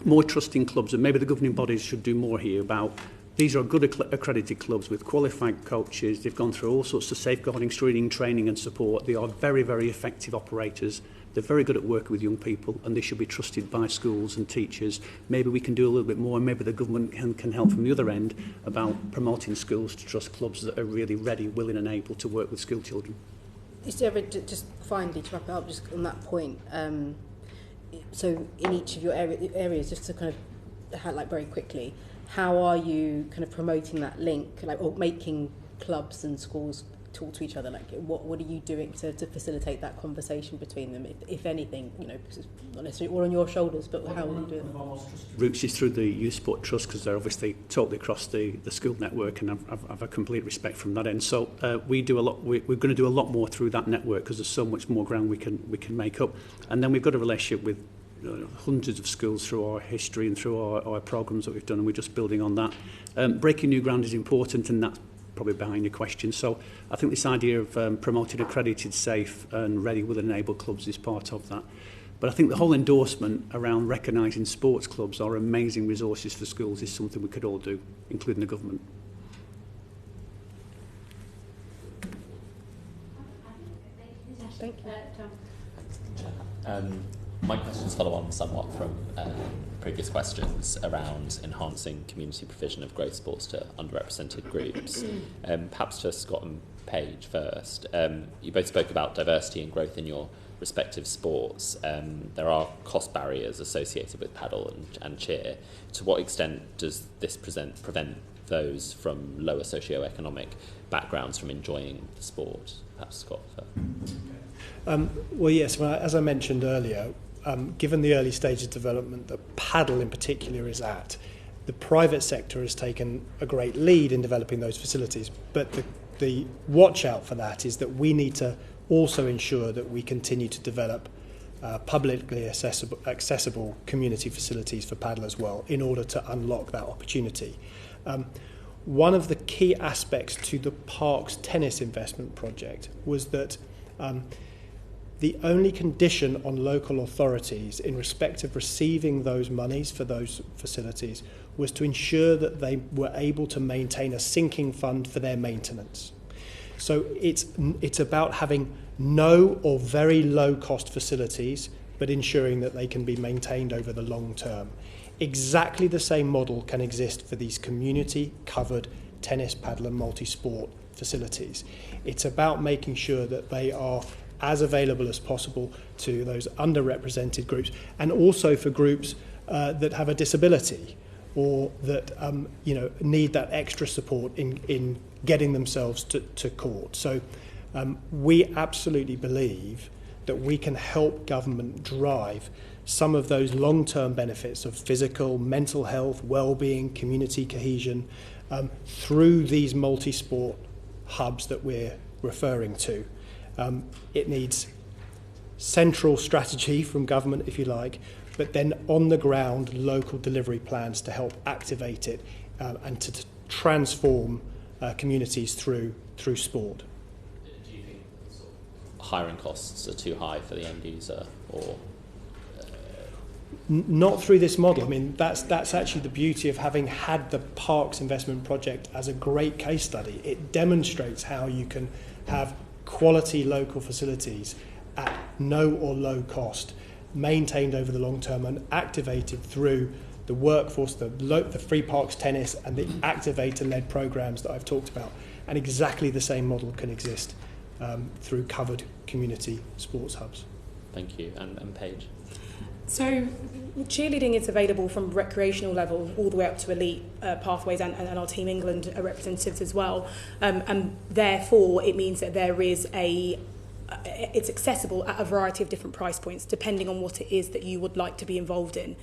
more trusting clubs, and maybe the governing bodies should do more here about these are good accredited clubs with qualified coaches. They've gone through all sorts of safeguarding, screening, training and support. They are very, very effective operators. They're very good at working with young people, and they should be trusted by schools and teachers. Maybe we can do a little bit more, and maybe the government can help from the other end about promoting schools to trust clubs that are really ready, willing and able to work with school children. Just finally, to wrap it up, just on that point, so in each of your areas, just to kind of highlight very quickly, how are you kind of promoting that link, like, or making clubs and schools talk to each other? Like, what are you doing to facilitate that conversation between them, if anything? You know, because it's not necessarily all on your shoulders, but how will you do it? Routes is through the Youth Sport Trust, because they're obviously totally across the school network, and I've a complete respect from that end. So we do a lot. We're going to do a lot more through that network because there's so much more ground we can make up. And then we've got a relationship with hundreds of schools through our history and through our programmes that we've done, and we're just building on that. Breaking new ground is important, and that's probably behind your question. So I think this idea of promoting accredited, safe and ready, will enable clubs is part of that. But I think the whole endorsement around recognising sports clubs are amazing resources for schools is something we could all do, including the government. Thank you. My questions follow on somewhat from previous questions around enhancing community provision of growth sports to underrepresented groups. Perhaps to Scott and Paige first. You both spoke about diversity and growth in your respective sports. There are cost barriers associated with paddle and cheer. To what extent does this prevent those from lower socio-economic backgrounds from enjoying the sport? Perhaps Scott first. Well, yes, as I mentioned earlier, given the early stage of development that paddle in particular is at, the private sector has taken a great lead in developing those facilities. But the watch out for that is that we need to also ensure that we continue to develop publicly accessible community facilities for paddle as well in order to unlock that opportunity. One of the key aspects to the Parks tennis investment project was that the only condition on local authorities in respect of receiving those monies for those facilities was to ensure that they were able to maintain a sinking fund for their maintenance. So it's about having no or very low cost facilities, but ensuring that they can be maintained over the long term. Exactly the same model can exist for these community covered tennis, paddle and multi-sport facilities. It's about making sure that they are as available as possible to those underrepresented groups, and also for groups that have a disability or that need that extra support in getting themselves to court. So we absolutely believe that we can help government drive some of those long-term benefits of physical, mental health, well-being, community cohesion through these multi-sport hubs that we're referring to. It needs central strategy from government, if you like, but then on the ground local delivery plans to help activate it and to transform communities through sport. Do you think hiring costs are too high for the end user, or not through this model? I mean, that's actually the beauty of having had the Parks investment project as a great case study. It demonstrates how you can have quality local facilities at no or low cost, maintained over the long term and activated through the workforce, the free Parks tennis and the activator-led programs that I've talked about. And exactly the same model can exist through covered community sports hubs. Thank you. And Paige? So cheerleading is available from recreational level all the way up to elite pathways and our Team England representatives as well. And therefore it means that there is it's accessible at a variety of different price points depending on what it is that you would like to be involved in.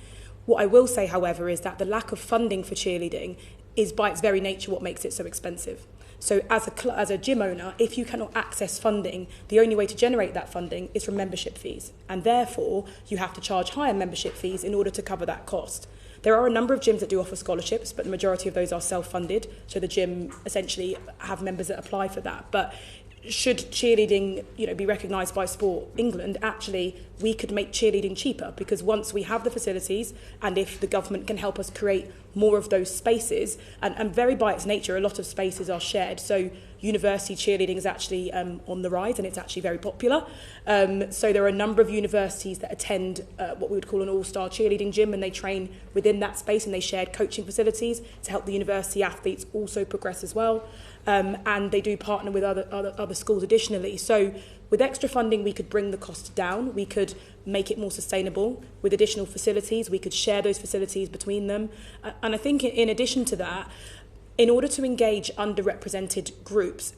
What I will say, however, is that the lack of funding for cheerleading is by its very nature what makes it so expensive. So as a gym owner, if you cannot access funding, the only way to generate that funding is from membership fees. And therefore, you have to charge higher membership fees in order to cover that cost. There are a number of gyms that do offer scholarships, but the majority of those are self-funded. So the gym essentially have members that apply for that. But should cheerleading, be recognised by Sport England, actually we could make cheerleading cheaper, because once we have the facilities and if the government can help us create more of those spaces, and very by its nature a lot of spaces are shared, so university cheerleading is actually on the rise and it's actually very popular. So there are a number of universities that attend what we would call an all-star cheerleading gym, and they train within that space and they shared coaching facilities to help the university athletes also progress as well. And they do partner with other schools additionally. So with extra funding, we could bring the cost down. We could make it more sustainable. With additional facilities, we could share those facilities between them. And I think in addition to that, in order to engage underrepresented groups,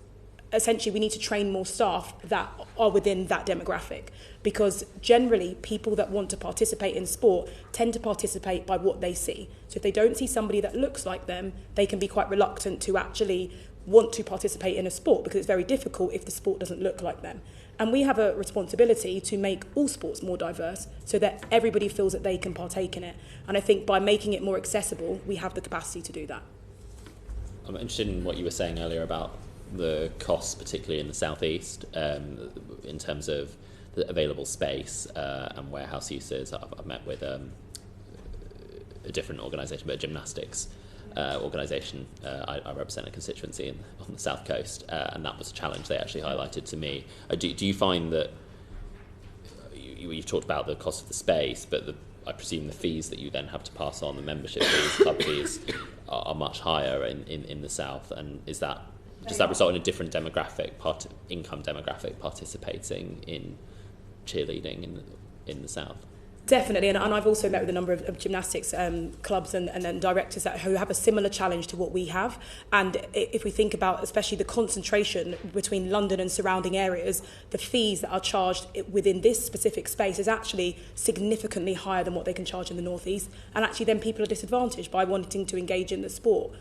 essentially we need to train more staff that are within that demographic, because generally people that want to participate in sport tend to participate by what they see. So if they don't see somebody that looks like them, they can be quite reluctant to actually want to participate in a sport, because it's very difficult if the sport doesn't look like them. And we have a responsibility to make all sports more diverse so that everybody feels that they can partake in it. And I think by making it more accessible, we have the capacity to do that. I'm interested in what you were saying earlier about the costs, particularly in the southeast, in terms of the available space and warehouse uses. I've met with a different organisation, but a gymnastics organisation. I represent a constituency on the south coast, and that was a challenge they actually highlighted to me. Do you find that you've talked about the cost of the space, but I presume the fees that you then have to pass on, the membership fees, club fees, are much higher in the south. And does that result in a different income demographic participating in cheerleading in the south? Definitely, and I've also met with a number of gymnastics clubs and directors who have a similar challenge to what we have. And if we think about especially the concentration between London and surrounding areas, the fees that are charged within this specific space is actually significantly higher than what they can charge in the North East. And actually then people are disadvantaged by wanting to engage in the sport.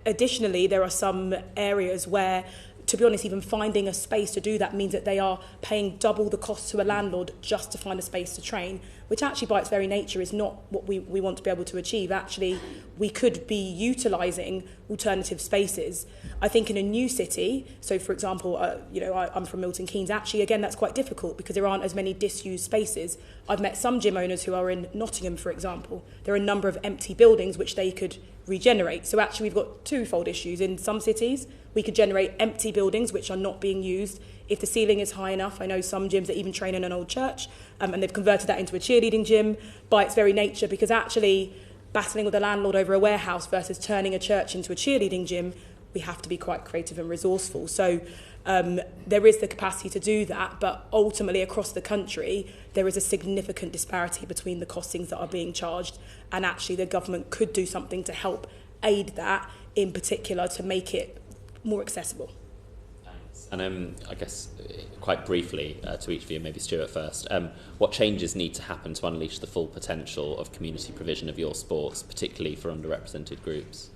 Additionally, there are some areas where, to be honest, even finding a space to do that means that they are paying double the cost to a landlord just to find a space to train, which actually by its very nature is not what we want to be able to achieve. Actually, we could be utilising alternative spaces. I think in a new city, so for example, I'm from Milton Keynes, actually, again, that's quite difficult because there aren't as many disused spaces. I've met some gym owners who are in Nottingham, for example. There are a number of empty buildings which they could regenerate. So actually we've got twofold issues. In some cities, we could generate empty buildings which are not being used. If the ceiling is high enough, I know some gyms that even train in an old church, and they've converted that into a cheerleading gym by its very nature, because actually battling with a landlord over a warehouse versus turning a church into a cheerleading gym, we have to be quite creative and resourceful. So there is the capacity to do that, but ultimately across the country, there is a significant disparity between the costings that are being charged, and actually the government could do something to help aid that, in particular to make it more accessible. Thanks. And I guess quite briefly to each of you, maybe Stewart first, what changes need to happen to unleash the full potential of community provision of your sports, particularly for underrepresented groups?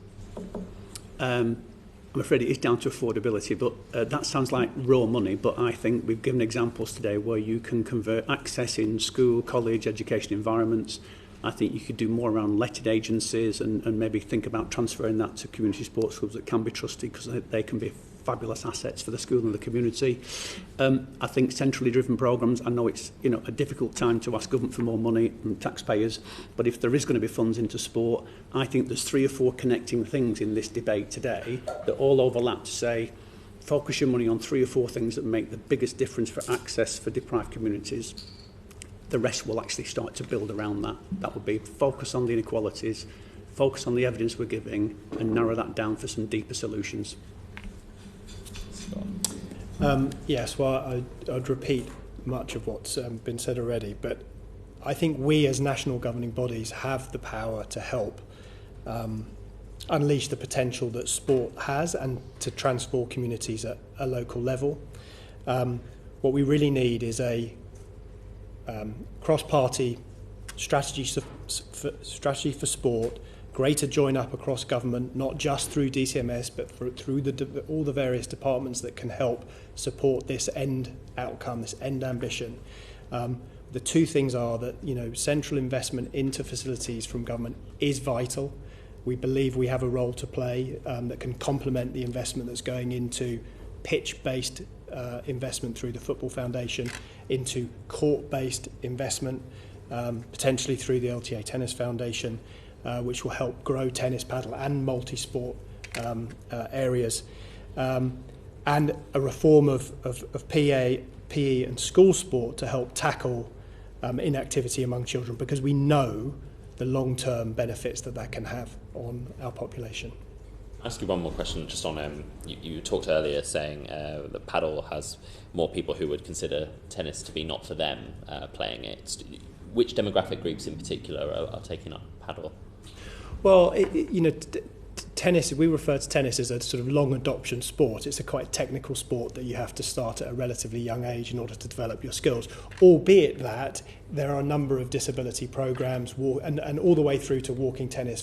I'm afraid it is down to affordability, but that sounds like raw money, but I think we've given examples today where you can convert access in school, college, education environments. I think you could do more around letted agencies and maybe think about transferring that to community sports clubs that can be trusted, because they can be fabulous assets for the school and the community. I think centrally driven programmes, I know it's a difficult time to ask government for more money and taxpayers, but if there is going to be funds into sport, I think there's 3 or 4 connecting things in this debate today that all overlap to say, focus your money on 3 or 4 things that make the biggest difference for access for deprived communities. The rest will actually start to build around that. That would be focus on the inequalities, focus on the evidence we're giving, and narrow that down for some deeper solutions. Yes, well, I'd repeat much of what's been said already, but I think we as national governing bodies have the power to help unleash the potential that sport has and to transform communities at a local level. What we really need is a cross-party strategy for sport, greater join-up across government, not just through DCMS, but through all the various departments that can help support this end outcome, this end ambition. The 2 things are that central investment into facilities from government is vital. We believe we have a role to play that can complement the investment that's going into pitch-based investment through the Football Foundation, into court-based investment, potentially through the LTA Tennis Foundation, which will help grow tennis, paddle and multi-sport areas, and a reform of PE and school sport to help tackle inactivity among children, because we know the long-term benefits that can have on our population. I'll ask you one more question just on, you talked earlier saying that paddle has more people who would consider tennis to be not for them playing it. Which demographic groups in particular are taking up paddle? Well, tennis, we refer to tennis as a sort of long adoption sport. It's a quite technical sport that you have to start at a relatively young age in order to develop your skills, albeit that there are a number of disability programmes and all the way through to walking tennis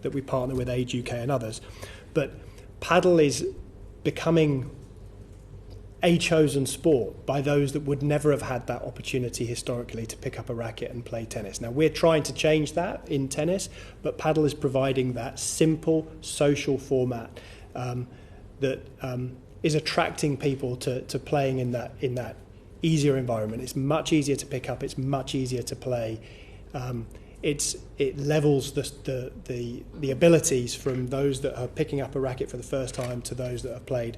that we partner with Age UK and others. But paddle is becoming a chosen sport by those that would never have had that opportunity historically to pick up a racket and play tennis. Now, we're trying to change that in tennis, but paddle is providing that simple social format that is attracting people to playing in that easier environment. It's much easier to pick up, it's much easier to play. It levels the abilities from those that are picking up a racket for the first time to those that have played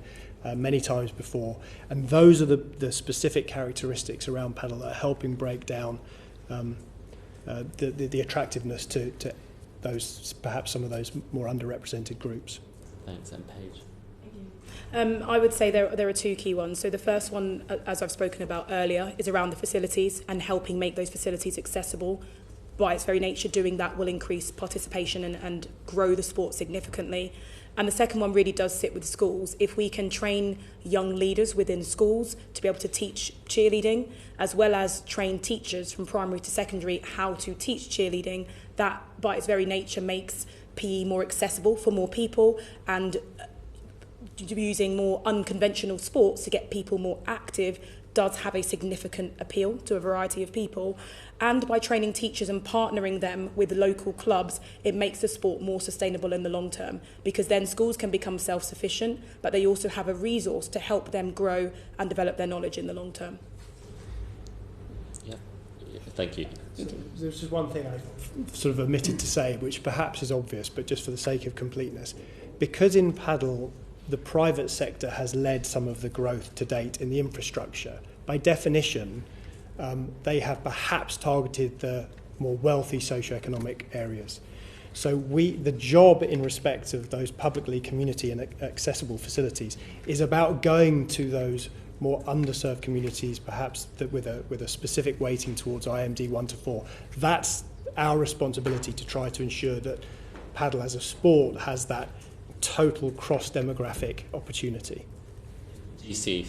many times before, and those are the specific characteristics around paddle that are helping break down the attractiveness to those, perhaps some of those more underrepresented groups. Thanks, and Paige. I would say there are two key ones. So the first one, as I've spoken about earlier, is around the facilities and helping make those facilities accessible. By its very nature, doing that will increase participation and grow the sport significantly. And the second one really does sit with schools. If we can train young leaders within schools to be able to teach cheerleading, as well as train teachers from primary to secondary how to teach cheerleading, that by its very nature makes PE more accessible for more people, and using more unconventional sports to get people more active does have a significant appeal to a variety of people. And by training teachers and partnering them with local clubs, it makes the sport more sustainable in the long term, because then schools can become self-sufficient, but they also have a resource to help them grow and develop their knowledge in the long term. Yeah, thank you. So there's just one thing I sort of omitted to say, which perhaps is obvious, but just for the sake of completeness. Because in paddle, the private sector has led some of the growth to date in the infrastructure. By definition, they have perhaps targeted the more wealthy socioeconomic areas. So the job in respect of those publicly community and accessible facilities is about going to those more underserved communities, perhaps that with a specific weighting towards IMD 1 to 4. That's our responsibility, to try to ensure that paddle as a sport has that total cross-demographic opportunity. Do you see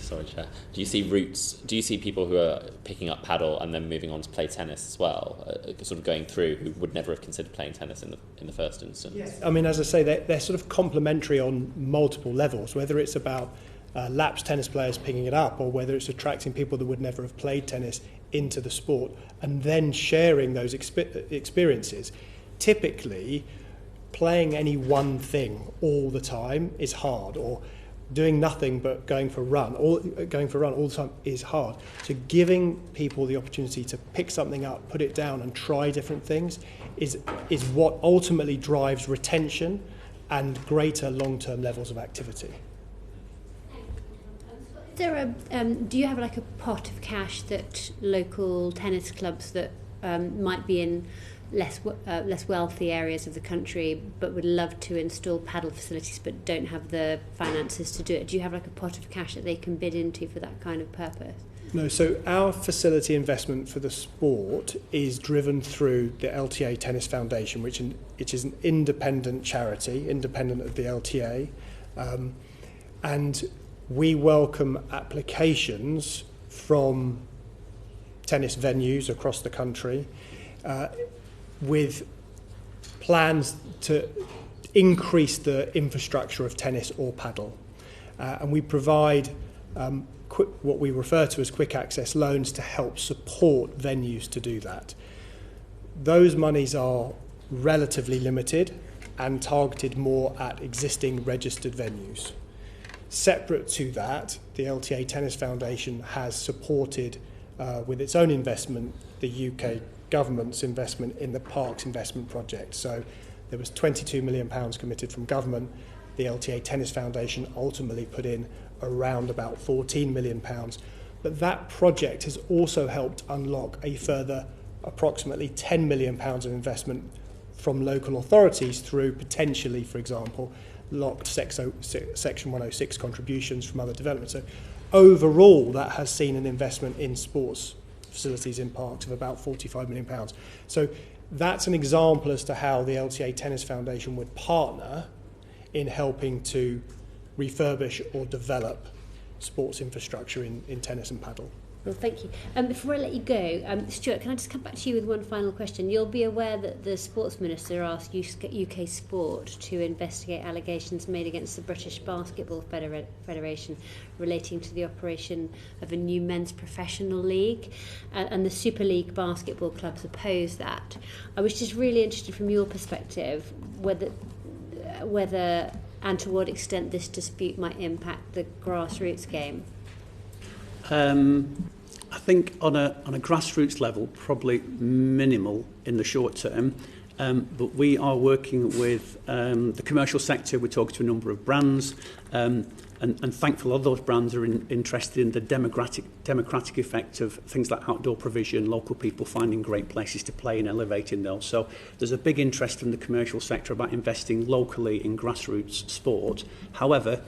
routes, do you see people who are picking up paddle and then moving on to play tennis as well, sort of going through, who would never have considered playing tennis in the first instance? Yes. I mean, as I say, they're sort of complementary on multiple levels, whether it's about lapsed tennis players picking it up, or whether it's attracting people that would never have played tennis into the sport and then sharing those experiences. Typically, playing any one thing all the time is hard, or doing nothing but going for a run all the time is hard. So giving people the opportunity to pick something up, put it down and try different things is what ultimately drives retention and greater long-term levels of activity. Do you have like a pot of cash that local tennis clubs that might be in less wealthy areas of the country but would love to install paddle facilities but don't have the finances to do it? Do you have like a pot of cash that they can bid into for that kind of purpose? No, so our facility investment for the sport is driven through the LTA Tennis Foundation, which is an independent charity, independent of the LTA, and we welcome applications from tennis venues across the country with plans to increase the infrastructure of tennis or paddle. And we provide what we refer to as quick access loans to help support venues to do that. Those monies are relatively limited and targeted more at existing registered venues. Separate to that, the LTA Tennis Foundation has supported with its own investment the UK government's investment in the Parks Investment Project. So there was £22 million committed from government. The LTA Tennis Foundation ultimately put in around about £14 million. But that project has also helped unlock a further approximately £10 million of investment from local authorities through potentially, for example, locked Section 106 contributions from other developments. So overall, that has seen an investment in sports facilities in parks of about £45 million. So that's an example as to how the LTA Tennis Foundation would partner in helping to refurbish or develop sports infrastructure in tennis and paddle. Well, thank you. Before I let you go, Stewart, can I just come back to you with one final question? You'll be aware that the Sports Minister asked UK Sport to investigate allegations made against the British Basketball Federation relating to the operation of a new men's professional league, and the Super League basketball clubs oppose that. I was just really interested from your perspective whether and to what extent this dispute might impact the grassroots game. I think on a grassroots level, probably minimal in the short term. but we are working with the commercial sector. We're talking to a number of brands, and thankfully, all those brands are interested in the democratic effect of things like outdoor provision, local people finding great places to play and elevating those. So there's a big interest from the commercial sector about investing locally in grassroots sport. However,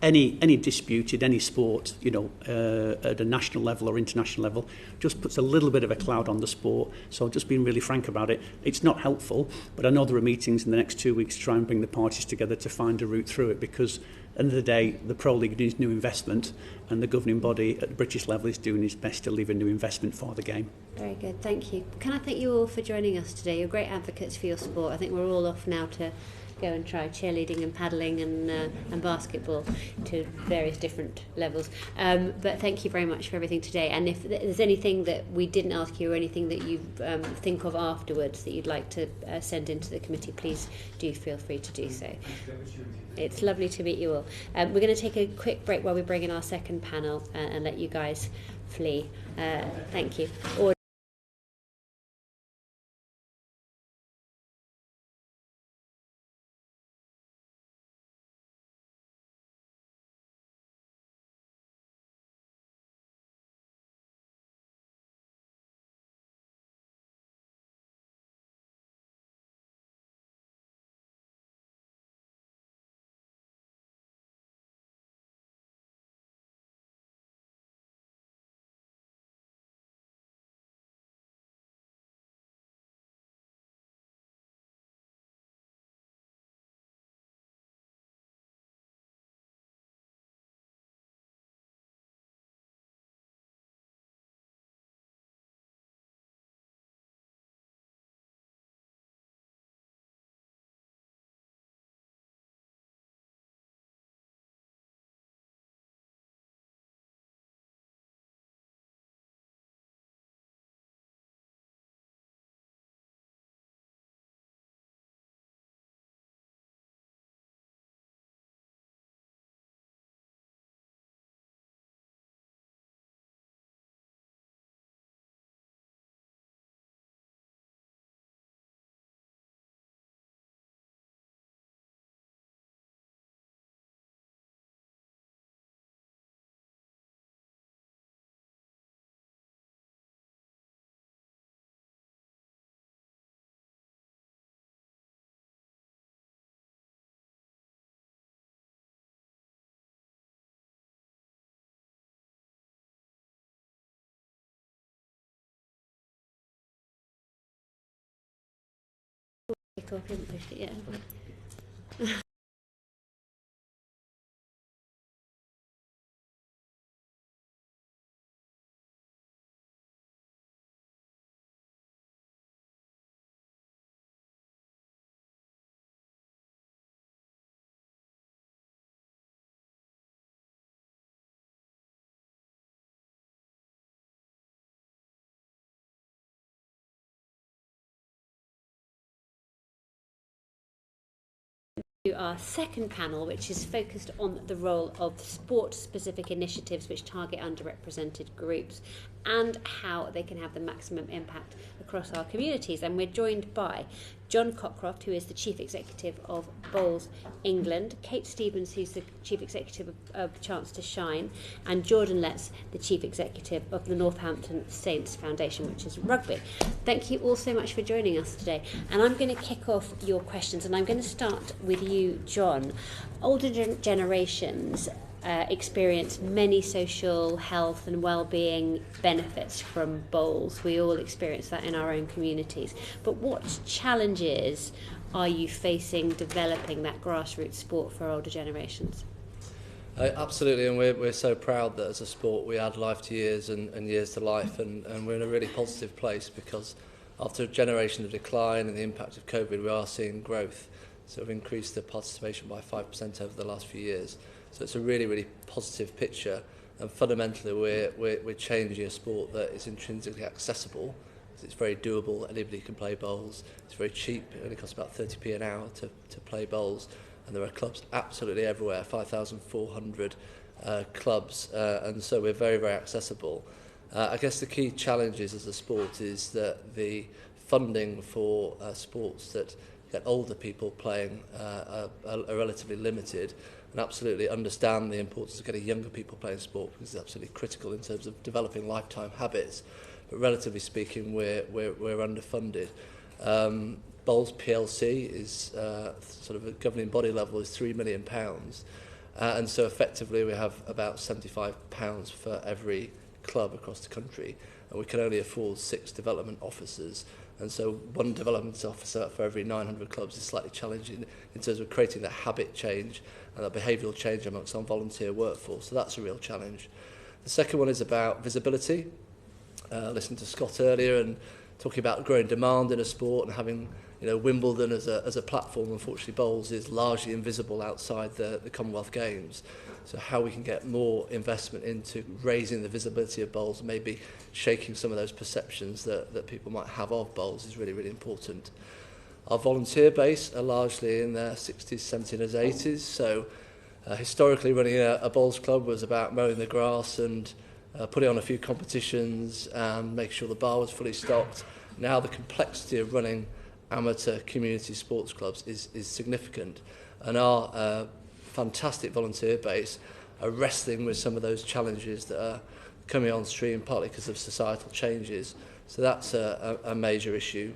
any disputed, any sport, at a national level or international level, just puts a little bit of a cloud on the sport. So just being really frank about it, it's not helpful, but I know there are meetings in the next 2 weeks to try and bring the parties together to find a route through it, because at the end of the day, the Pro League needs new investment, and the governing body at the British level is doing its best to leave a new investment for the game. Very good, thank you. Can I thank you all for joining us today? You're great advocates for your sport. I think we're all off now to go and try cheerleading and paddling and basketball to various different levels. But thank you very much for everything today. And if there's anything that we didn't ask you or anything that you think of afterwards that you'd like to send into the committee, please do feel free to do so. It's lovely to meet you all. We're going to take a quick break while we bring in our second panel and let you guys flee. Thank you. I haven't pushed it yet, have I? To our second panel, which is focused on the role of sport-specific initiatives which target underrepresented groups and how they can have the maximum impact across our communities. And we're joined by John Cockcroft, who is the Chief Executive of Bowls England, Kate Stevens, who's the Chief Executive of Chance to Shine, and Jordan Letts, the Chief Executive of the Northampton Saints Foundation, which is rugby. Thank you all so much for joining us today. And I'm going to kick off your questions, and I'm going to start with you, John. Older generations experience many social, health and well-being benefits from bowls. We all experience that in our own communities. But what challenges are you facing developing that grassroots sport for older generations? Absolutely, and we're so proud that as a sport we add life to years and years to life, and we're in a really positive place because after a generation of decline and the impact of COVID, we are seeing growth. So we've increased the participation by 5% over the last few years. So it's a really, really positive picture, and fundamentally we're changing a sport that is intrinsically accessible. It's very doable, anybody can play bowls. It's very cheap, it only costs about 30p an hour to play bowls, and there are clubs absolutely everywhere, 5,400 clubs, and so we're very, very accessible. I guess the key challenges as a sport is that the funding for sports that get older people playing are relatively limited, and absolutely understand the importance of getting younger people playing sport, because it's absolutely critical in terms of developing lifetime habits. But relatively speaking, we're underfunded. Bowls PLC is sort of a governing body level is £3 million, and so effectively we have about £75 for every club across the country, and we can only afford 6 development officers, and so one development officer for every 900 clubs is slightly challenging in terms of creating that habit change and that behavioural change amongst our volunteer workforce. So that's a real challenge. The second one is about visibility. Listened to Scott earlier and talking about growing demand in a sport and having Wimbledon as a platform. Unfortunately, bowls is largely invisible outside the Commonwealth Games. So how we can get more investment into raising the visibility of bowls, maybe shaking some of those perceptions that people might have of bowls, is really, really important. Our volunteer base are largely in their 60s, 70s and 80s. So historically running a bowls club was about mowing the grass and putting on a few competitions and making sure the bar was fully stocked. Now the complexity of running amateur community sports clubs is significant, and our fantastic volunteer base are wrestling with some of those challenges that are coming on stream, partly because of societal changes. So that's a major issue.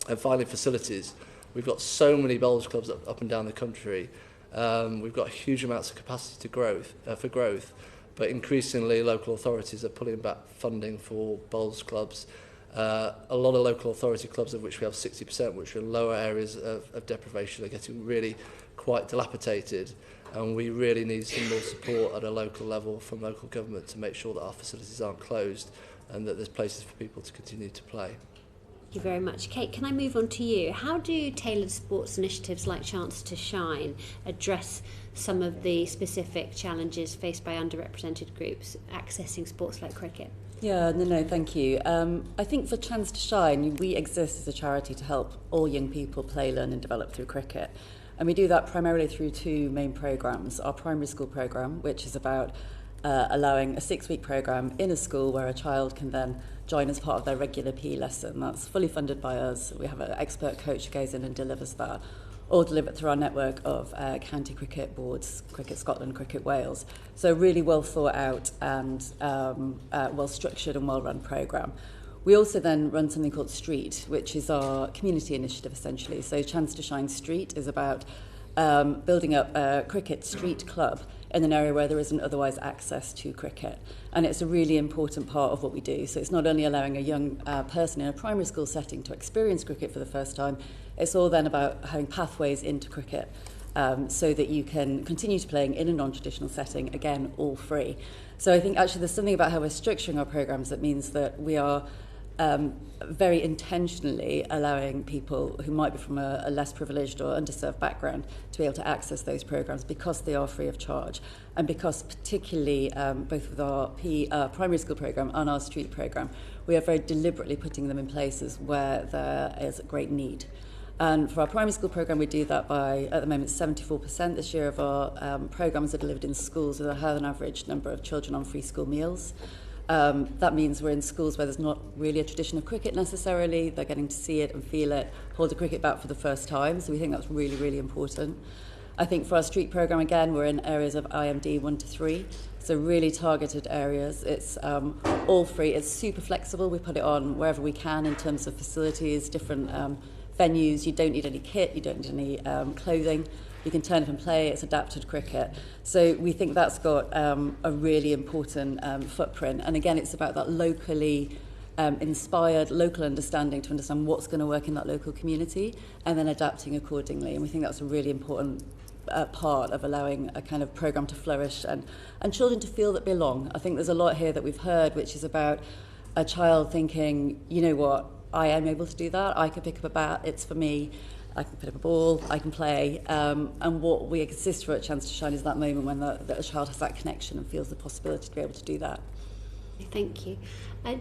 And finally, facilities. We've got so many bowls clubs up and down the country. We've got huge amounts of capacity for growth, but increasingly local authorities are pulling back funding for bowls clubs. A lot of local authority clubs, of which we have 60%, which are in lower areas of deprivation, are getting really quite dilapidated, and we really need some more support at a local level from local government to make sure that our facilities aren't closed and that there's places for people to continue to play. Thank you very much. Kate, can I move on to you? How do tailored sports initiatives like Chance to Shine address some of the specific challenges faced by underrepresented groups accessing sports like cricket? Yeah, no, thank you. I think for Chance to Shine, we exist as a charity to help all young people play, learn and develop through cricket. And we do that primarily through 2 main programmes. Our primary school programme, which is about allowing a 6-week programme in a school where a child can then join as part of their regular PE lesson. That's fully funded by us. We have an expert coach who goes in and delivers that, all delivered through our network of county cricket boards, Cricket Scotland, Cricket Wales. So really well thought out and well structured and well run programme. We also then run something called Street, which is our community initiative essentially. So Chance to Shine Street is about building up a cricket street club in an area where there isn't otherwise access to cricket. And it's a really important part of what we do. So it's not only allowing a young person in a primary school setting to experience cricket for the first time, it's all then about having pathways into cricket so that you can continue to playing in a non-traditional setting, again, all free. So I think actually there's something about how we're structuring our programmes that means that we are very intentionally allowing people who might be from a less privileged or underserved background to be able to access those programmes because they are free of charge, and because particularly both with our primary school programme and our street programme, we are very deliberately putting them in places where there is a great need. And for our primary school programme, we do that by, at the moment, 74% this year of our programmes are delivered in schools with a higher than average number of children on free school meals. That means we're in schools where there's not really a tradition of cricket necessarily. They're getting to see it and feel it, hold a cricket bat for the first time. So we think that's really, really important. I think for our street programme, again, we're in areas of IMD 1 to 3. So really targeted areas. It's all free. It's super flexible. We put it on wherever we can in terms of facilities, different venues. You don't need any kit. You don't need any clothing. You can turn up and play. It's adapted cricket. So we think that's got a really important footprint. And again, it's about that locally inspired, local understanding to understand what's going to work in that local community and then adapting accordingly. And we think that's a really important part of allowing a kind of programme to flourish and children to feel that belong. I think there's a lot here that we've heard, which is about a child thinking, you know what, I am able to do that. I can pick up a bat. It's for me. I can put up a ball, I can play, and what we exist for at Chance to Shine is that moment when the child has that connection and feels the possibility to be able to do that. Thank you.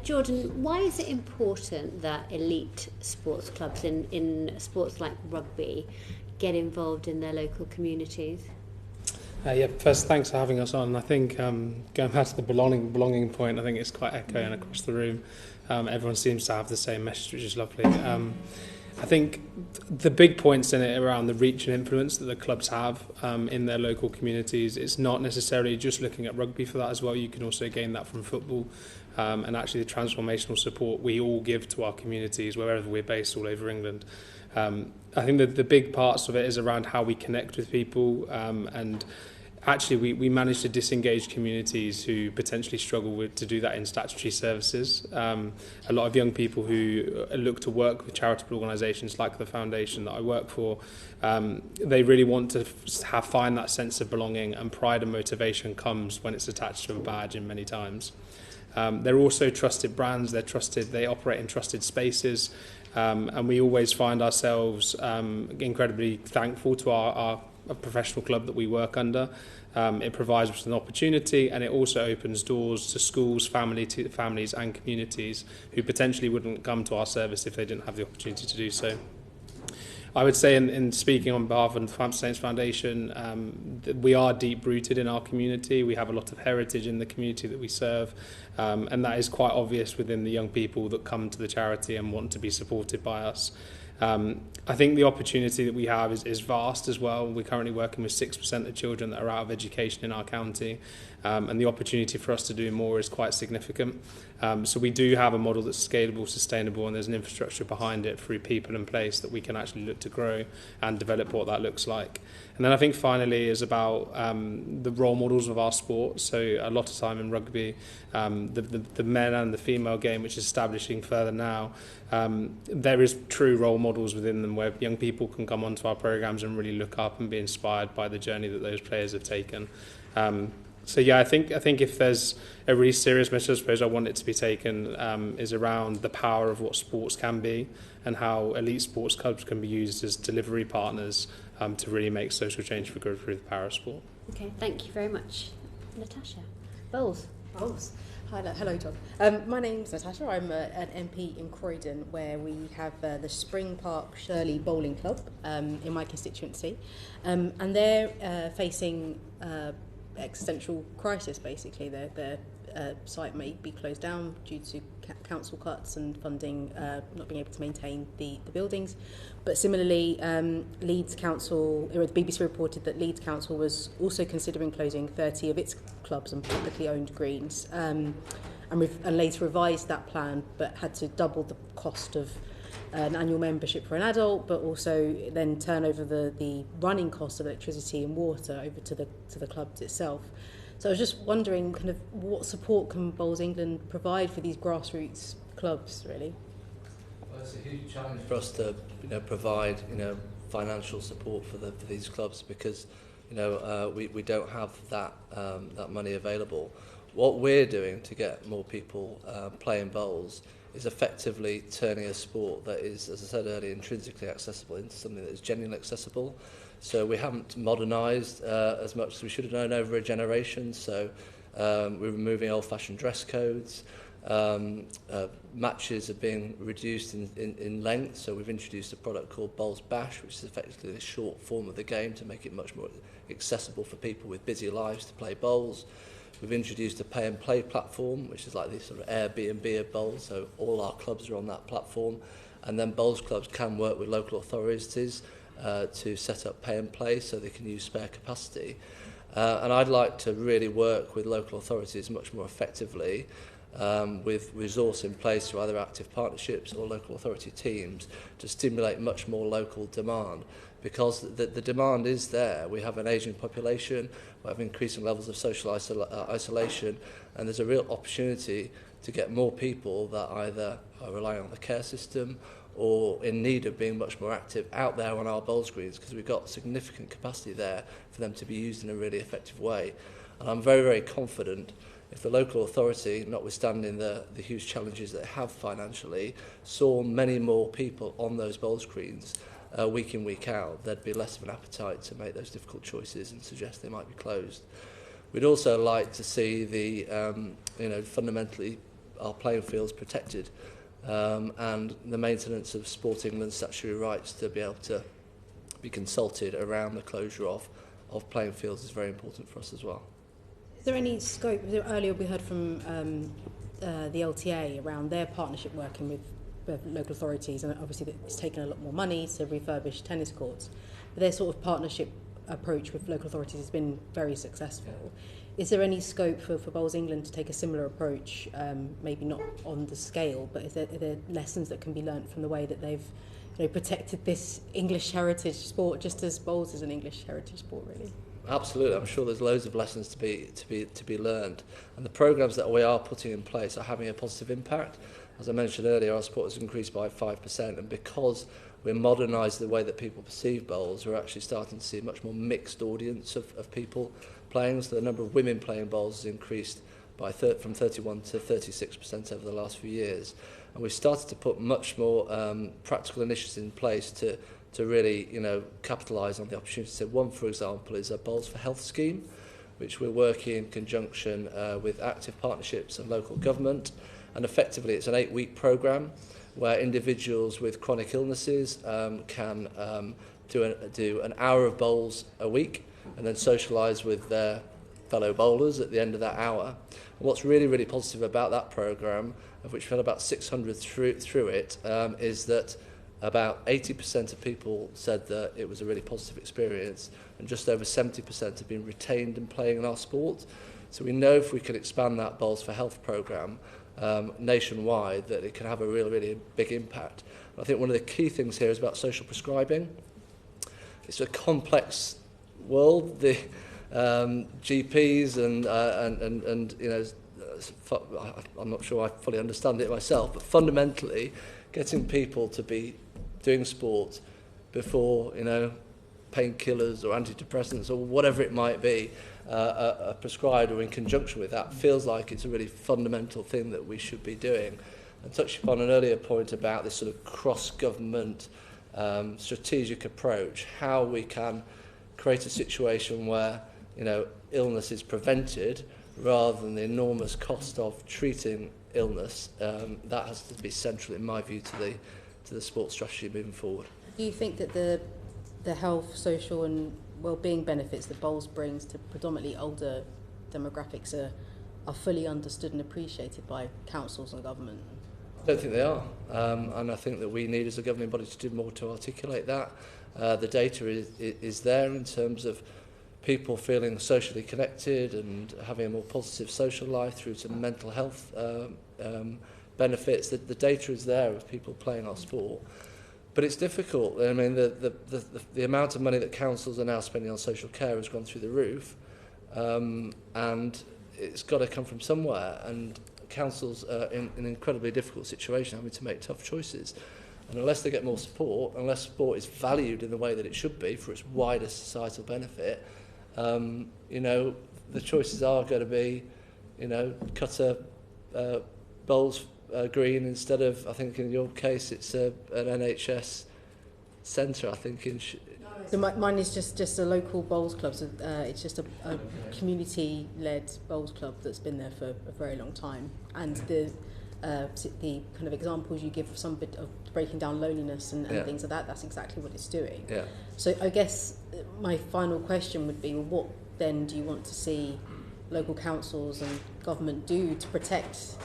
Jordan, why is it important that elite sports clubs in sports like rugby get involved in their local communities? First, thanks for having us on. I think going back to the belonging point, I think it's quite echoing across the room. Everyone seems to have the same message, which is lovely. I think the big points in it around the reach and influence that the clubs have in their local communities. It's not necessarily just looking at rugby for that as well. You can also gain that from football, and actually the transformational support we all give to our communities wherever we're based all over England. I think that the big parts of it is around how we connect with people, and actually we manage to disengage communities who potentially struggle to do that in statutory services. A lot of young people who look to work with charitable organisations like the foundation that I work for, they really want to find that sense of belonging, and pride and motivation comes when it's attached to a badge in many times. They're also trusted brands, they operate in trusted spaces, and we always find ourselves incredibly thankful to our professional club that we work under. It provides us an opportunity, and it also opens doors to schools, families and communities who potentially wouldn't come to our service if they didn't have the opportunity to do so. I would say, in speaking on behalf of the Northampton Saints Foundation, we are deep-rooted in our community. We have a lot of heritage in the community that we serve, and that is quite obvious within the young people that come to the charity and want to be supported by us. I think the opportunity that we have is vast as well. We're currently working with 6% of children that are out of education in our county, and the opportunity for us to do more is quite significant. So we do have a model that's scalable, sustainable, and there's an infrastructure behind it through people in place that we can actually look to grow and develop what that looks like. And then I think finally is about the role models of our sport. So a lot of time in rugby, the men and the female game, which is establishing further now, there is true role models within them where young people can come onto our programmes and really look up and be inspired by the journey that those players have taken. So yeah, I think if there's a really serious message, I suppose I want it to be taken, is around the power of what sports can be and how elite sports clubs can be used as delivery partners to really make social change for good through the power of sport. Okay, thank you very much. Natasha. Bowles. Hello, John. My name's Natasha. I'm an MP in Croydon, where we have the Spring Park Shirley Bowling Club in my constituency, and they're facing existential crisis. Basically, their site may be closed down due to council cuts and funding not being able to maintain the buildings. But similarly, Leeds Council, the BBC reported that Leeds Council was also considering closing 30 of its clubs and publicly owned greens, and later revised that plan, but had to double the cost of an annual membership for an adult, but also then turn over the running cost of electricity and water over to the clubs itself. So I was just wondering, kind of, what support can Bowls England provide for these grassroots clubs, really? Well, it's a huge challenge for us to, provide, financial support for these clubs, because, we don't have that money available. What we're doing to get more people playing bowls is effectively turning a sport that is, as I said earlier, intrinsically accessible into something that is genuinely accessible. So we haven't modernised as much as we should have known over a generation. So we're removing old-fashioned dress codes. Matches are being reduced in length. So we've introduced a product called Bowls Bash, which is effectively the short form of the game to make it much more accessible for people with busy lives to play bowls. We've introduced a pay-and-play platform, which is like this sort of Airbnb of bowls. So all our clubs are on that platform. And then bowls clubs can work with local authorities to set up pay and play so they can use spare capacity. And I'd like to really work with local authorities much more effectively with resource in place through either active partnerships or local authority teams to stimulate much more local demand, because the demand is there. We have an ageing population, we have increasing levels of social isolation, and there's a real opportunity to get more people that either are relying on the care system or in need of being much more active out there on our bowls greens, because we've got significant capacity there for them to be used in a really effective way. And I'm very, very confident if the local authority, notwithstanding the huge challenges that they have financially, saw many more people on those bowls greens week in, week out, there'd be less of an appetite to make those difficult choices and suggest they might be closed. We'd also like to see the, fundamentally our playing fields protected, and the maintenance of Sport England's statutory rights to be able to be consulted around the closure of playing fields is very important for us as well. Is there any scope? Earlier we heard from the LTA around their partnership working with local authorities, and obviously it's taken a lot more money to refurbish tennis courts, but their sort of partnership approach with local authorities has been very successful. Is there any scope for Bowls England to take a similar approach, maybe not on the scale, but are there lessons that can be learnt from the way that they've protected this English heritage sport, just as bowls is an English heritage sport, really? Absolutely, I'm sure there's loads of lessons to be learned, and the programmes that we are putting in place are having a positive impact. As I mentioned earlier, our sport has increased by 5%, and because we're modernising the way that people perceive bowls, we're actually starting to see a much more mixed audience of people playing. So the number of women playing bowls has increased by from 31 to 36% over the last few years, and we've started to put much more practical initiatives in place to really, capitalise on the opportunity. So one, for example, is a Bowls for Health scheme, which we're working in conjunction with active partnerships and local government. And effectively, it's an 8-week programme where individuals with chronic illnesses can do an hour of bowls a week and then socialise with their fellow bowlers at the end of that hour. And what's really, really positive about that programme, of which we've had about 600 through it, is that about 80% of people said that it was a really positive experience, and just over 70% have been retained in playing in our sport. So we know if we can expand that Bowls for Health programme nationwide, that it can have a really, really big impact. And I think one of the key things here is about social prescribing. It's a complex world. The GPs and I'm not sure I fully understand it myself, but fundamentally, getting people to be doing sport before, painkillers or antidepressants or whatever it might be, are prescribed or in conjunction with that, feels like it's a really fundamental thing that we should be doing. And touching upon an earlier point about this sort of cross-government strategic approach, how we can create a situation where, illness is prevented rather than the enormous cost of treating illness, that has to be central, in my view, to the sports strategy moving forward. Do you think that the health, social and well-being benefits that bowls brings to predominantly older demographics are fully understood and appreciated by councils and government? I don't think they are, and I think that we need as a governing body to do more to articulate that. The data is there in terms of people feeling socially connected and having a more positive social life through to mental health benefits. The data is there of people playing our sport. But it's difficult. I mean, the amount of money that councils are now spending on social care has gone through the roof, and it's got to come from somewhere. And councils are in an incredibly difficult situation, having to make tough choices. And unless they get more support, unless sport is valued in the way that it should be for its wider societal benefit, the choices are going to be, cut a bowls green instead of, I think in your case, it's an NHS centre, I think. So mine is just a local bowls club. So, it's just a community-led bowls club that's been there for a very long time. And the kind of examples you give of some bit of breaking down loneliness and things like that, that's exactly what it's doing. Yeah. So I guess my final question would be, what then do you want to see local councils and government do to protect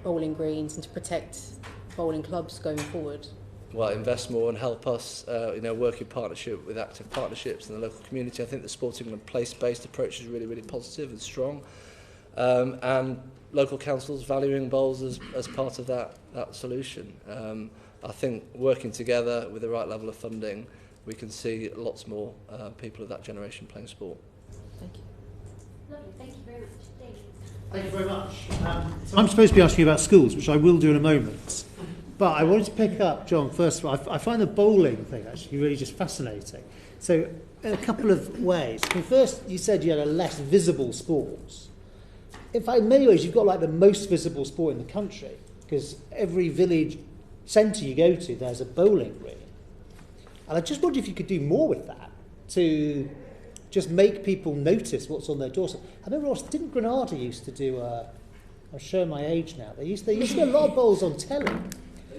bowling greens and to protect bowling clubs going forward? Well, invest more and help us, work in partnership with active partnerships in the local community. I think the Sporting and place-based approach is really, really positive and strong. And local councils valuing bowls as part of that solution. I think working together with the right level of funding, we can see lots more people of that generation playing sport. Thank you. Lovely, thank you very much. David. Thank you very much. So I'm supposed to be asking you about schools, which I will do in a moment. But I wanted to pick up, John, first of all, I find the bowling thing actually really just fascinating. So in a couple of ways. I mean, first, you said you had a less visible sport. In fact, in many ways, you've got like the most visible sport in the country, because every village centre you go to, there's a bowling green. And I just wondered if you could do more with that to just make people notice what's on their doorstep. I remember, didn't Granada used to do, I'm showing my age now, they used to do a lot of bowls on telly.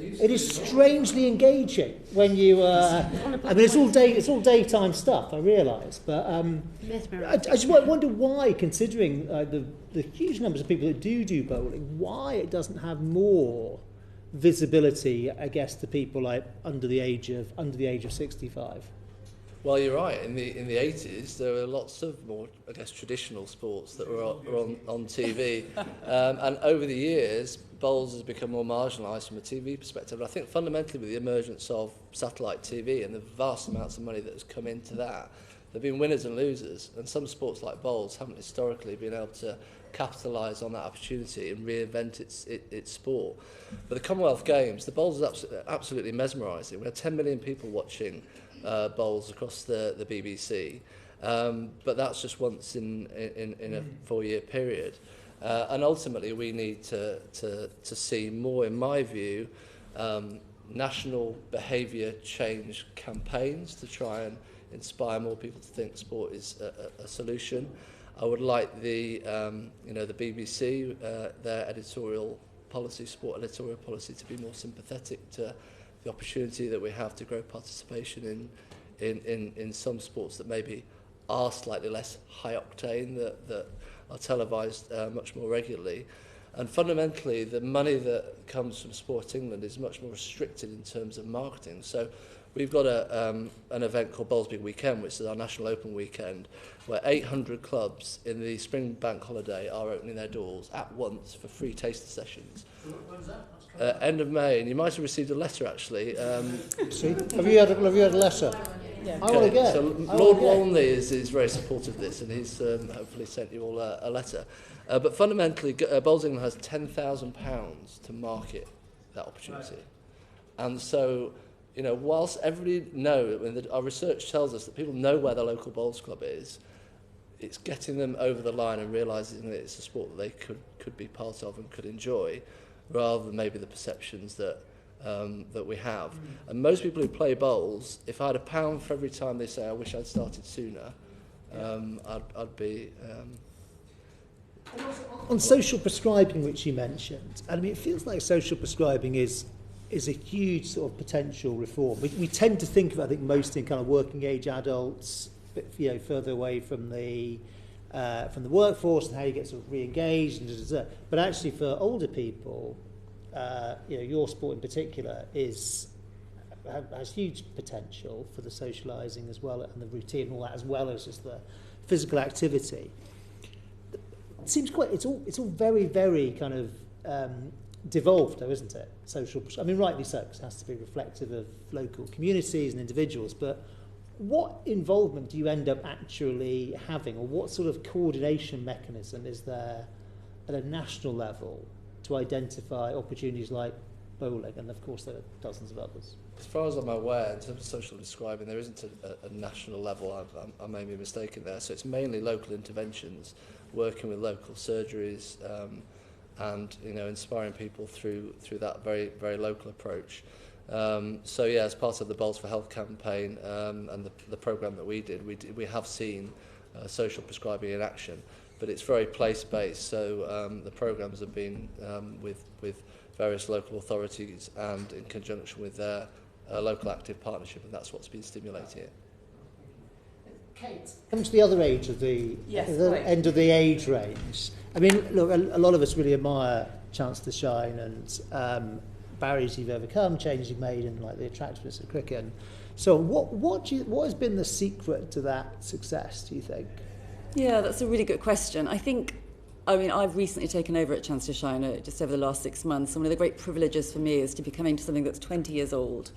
It is strangely engaging when you. I mean, it's all daytime stuff. I realise, but I just wonder why, considering the huge numbers of people that do bowling, why it doesn't have more visibility, I guess, to people like under the age of 65. Well, you're right. In the 80s, there were lots of more, I guess, traditional sports that were on TV, and over the years, bowls has become more marginalised from a TV perspective. And I think fundamentally, with the emergence of satellite TV and the vast amounts of money that has come into that, there've been winners and losers, and some sports like bowls haven't historically been able to capitalise on that opportunity and reinvent its sport. But the Commonwealth Games, the bowls is absolutely mesmerising. We had 10 million people watching bowls across the BBC, but that's just once in a 4-year period. And ultimately, we need to see more, in my view, national behaviour change campaigns to try and inspire more people to think sport is a solution. I would like the BBC, their editorial policy, sport editorial policy, to be more sympathetic to the opportunity that we have to grow participation in some sports that maybe are slightly less high octane, that are televised much more regularly. And fundamentally, the money that comes from Sport England is much more restricted in terms of marketing. So we've got an event called Bowls Big Weekend, which is our National Open weekend, where 800 clubs in the spring bank holiday are opening their doors at once for free taster sessions. When's that? End of May, and you might have received a letter actually. See, have you had a letter? Yeah. I want to get. So Lord Walmley is very supportive of this, and he's hopefully sent you all a letter. But fundamentally, Bowls England has £10,000 to market that opportunity, and so whilst everybody our research tells us that people know where the local bowls club is, it's getting them over the line and realising that it's a sport that they could be part of and could enjoy, rather than maybe the perceptions that we have. And most people who play bowls, if I had £1 for every time they say, I wish I'd started sooner, I'd be... On social prescribing, which you mentioned, I mean, it feels like social prescribing is a huge sort of potential reform. We tend to think of it, I think, most in kind of working age adults, further away from the workforce and how you get sort of re-engaged. But actually, for older people, your sport in particular has huge potential for the socialising as well, and the routine and all that, as well as just the physical activity. It seems it's all very, very kind of devolved, though, isn't it? I mean, rightly so, because it has to be reflective of local communities and individuals. But what involvement do you end up actually having, or what sort of coordination mechanism is there at a national level to identify opportunities like bowling? And of course, there are dozens of others. As far as I'm aware, in terms of social describing, there isn't a national level. I may be mistaken there. So it's mainly local interventions, working with local surgeries, and inspiring people through that very, very local approach. So yeah, as part of the Bowls for Health campaign and the programme that we did, we have seen social prescribing in action, but it's very place-based. So the programmes have been with various local authorities and in conjunction with their local active partnership, and that's what's been stimulating it. Kate, come to the other age of end of the age range. I mean, look, a lot of us really admire Chance to Shine and barriers you've overcome, changes you've made, and like the attractiveness of cricket. And so, what has been the secret to that success, do you think? Yeah, that's a really good question. I've recently taken over at Chance to Shine just over the last 6 months, and one of the great privileges for me is to be coming to something that's 20 years old,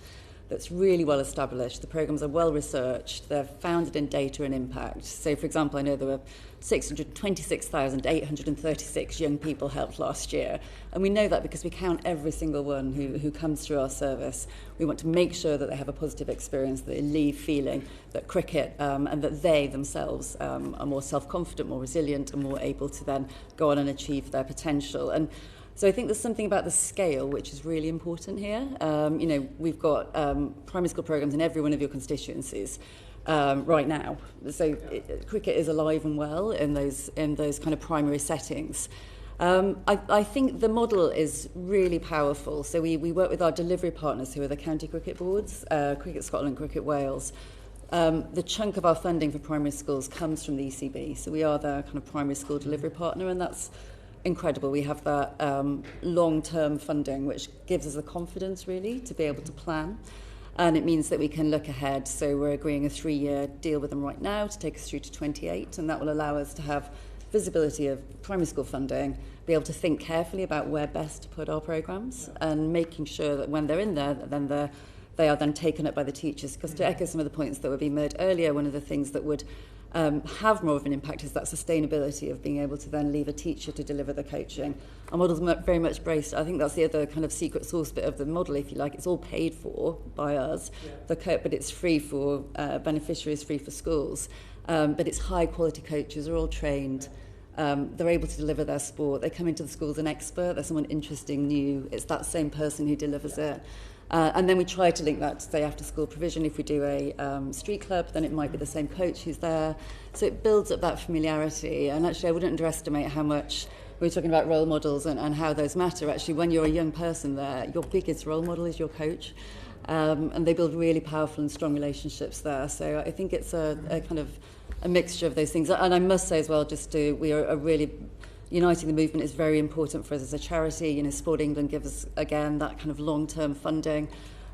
that's really well established. The programmes are well researched, they're founded in data and impact. So, for example, I know there were 626,836 young people helped last year, and we know that because we count every single one who comes through our service. We want to make sure that they have a positive experience, that they leave feeling that cricket and that they themselves are more self-confident, more resilient, and more able to then go on and achieve their potential. And so I think there's something about the scale which is really important here. We've got primary school programmes in every one of your constituencies right now. So cricket is alive and well in those kind of primary settings. I think the model is really powerful. So we work with our delivery partners who are the county cricket boards, Cricket Scotland, Cricket Wales. The chunk of our funding for primary schools comes from the ECB. So we are their kind of primary school delivery partner, and that's incredible. We have that long-term funding, which gives us the confidence, really, to be able to plan. And it means that we can look ahead. So we're agreeing a 3-year deal with them right now to take us through to 28, and that will allow us to have visibility of primary school funding, be able to think carefully about where best to put our programmes, and making sure that when they're in there, then they are then taken up by the teachers. Because to echo some of the points that were being made earlier, one of the things that would have more of an impact is that sustainability of being able to then leave a teacher to deliver the coaching. Our model's very much based, I think that's the other kind of secret sauce bit of the model, if you like. It's all paid for by us, but it's free for beneficiaries, free for schools. But it's high quality coaches, are all trained. They're able to deliver their sport. They come into the school as an expert. There's someone interesting, new. It's that same person who delivers it. And then we try to link that to, say, after school provision. If we do a street club, then it might be the same coach who's there. So it builds up that familiarity. And actually, I wouldn't underestimate how much, we were talking about role models and how those matter. Actually, when you're a young person there, your biggest role model is your coach. And they build really powerful and strong relationships there. So I think it's a kind of a mixture of those things. And I must say as well, we are really uniting the movement is very important for us as a charity. You know, Sport England gives us, again, that kind of long-term funding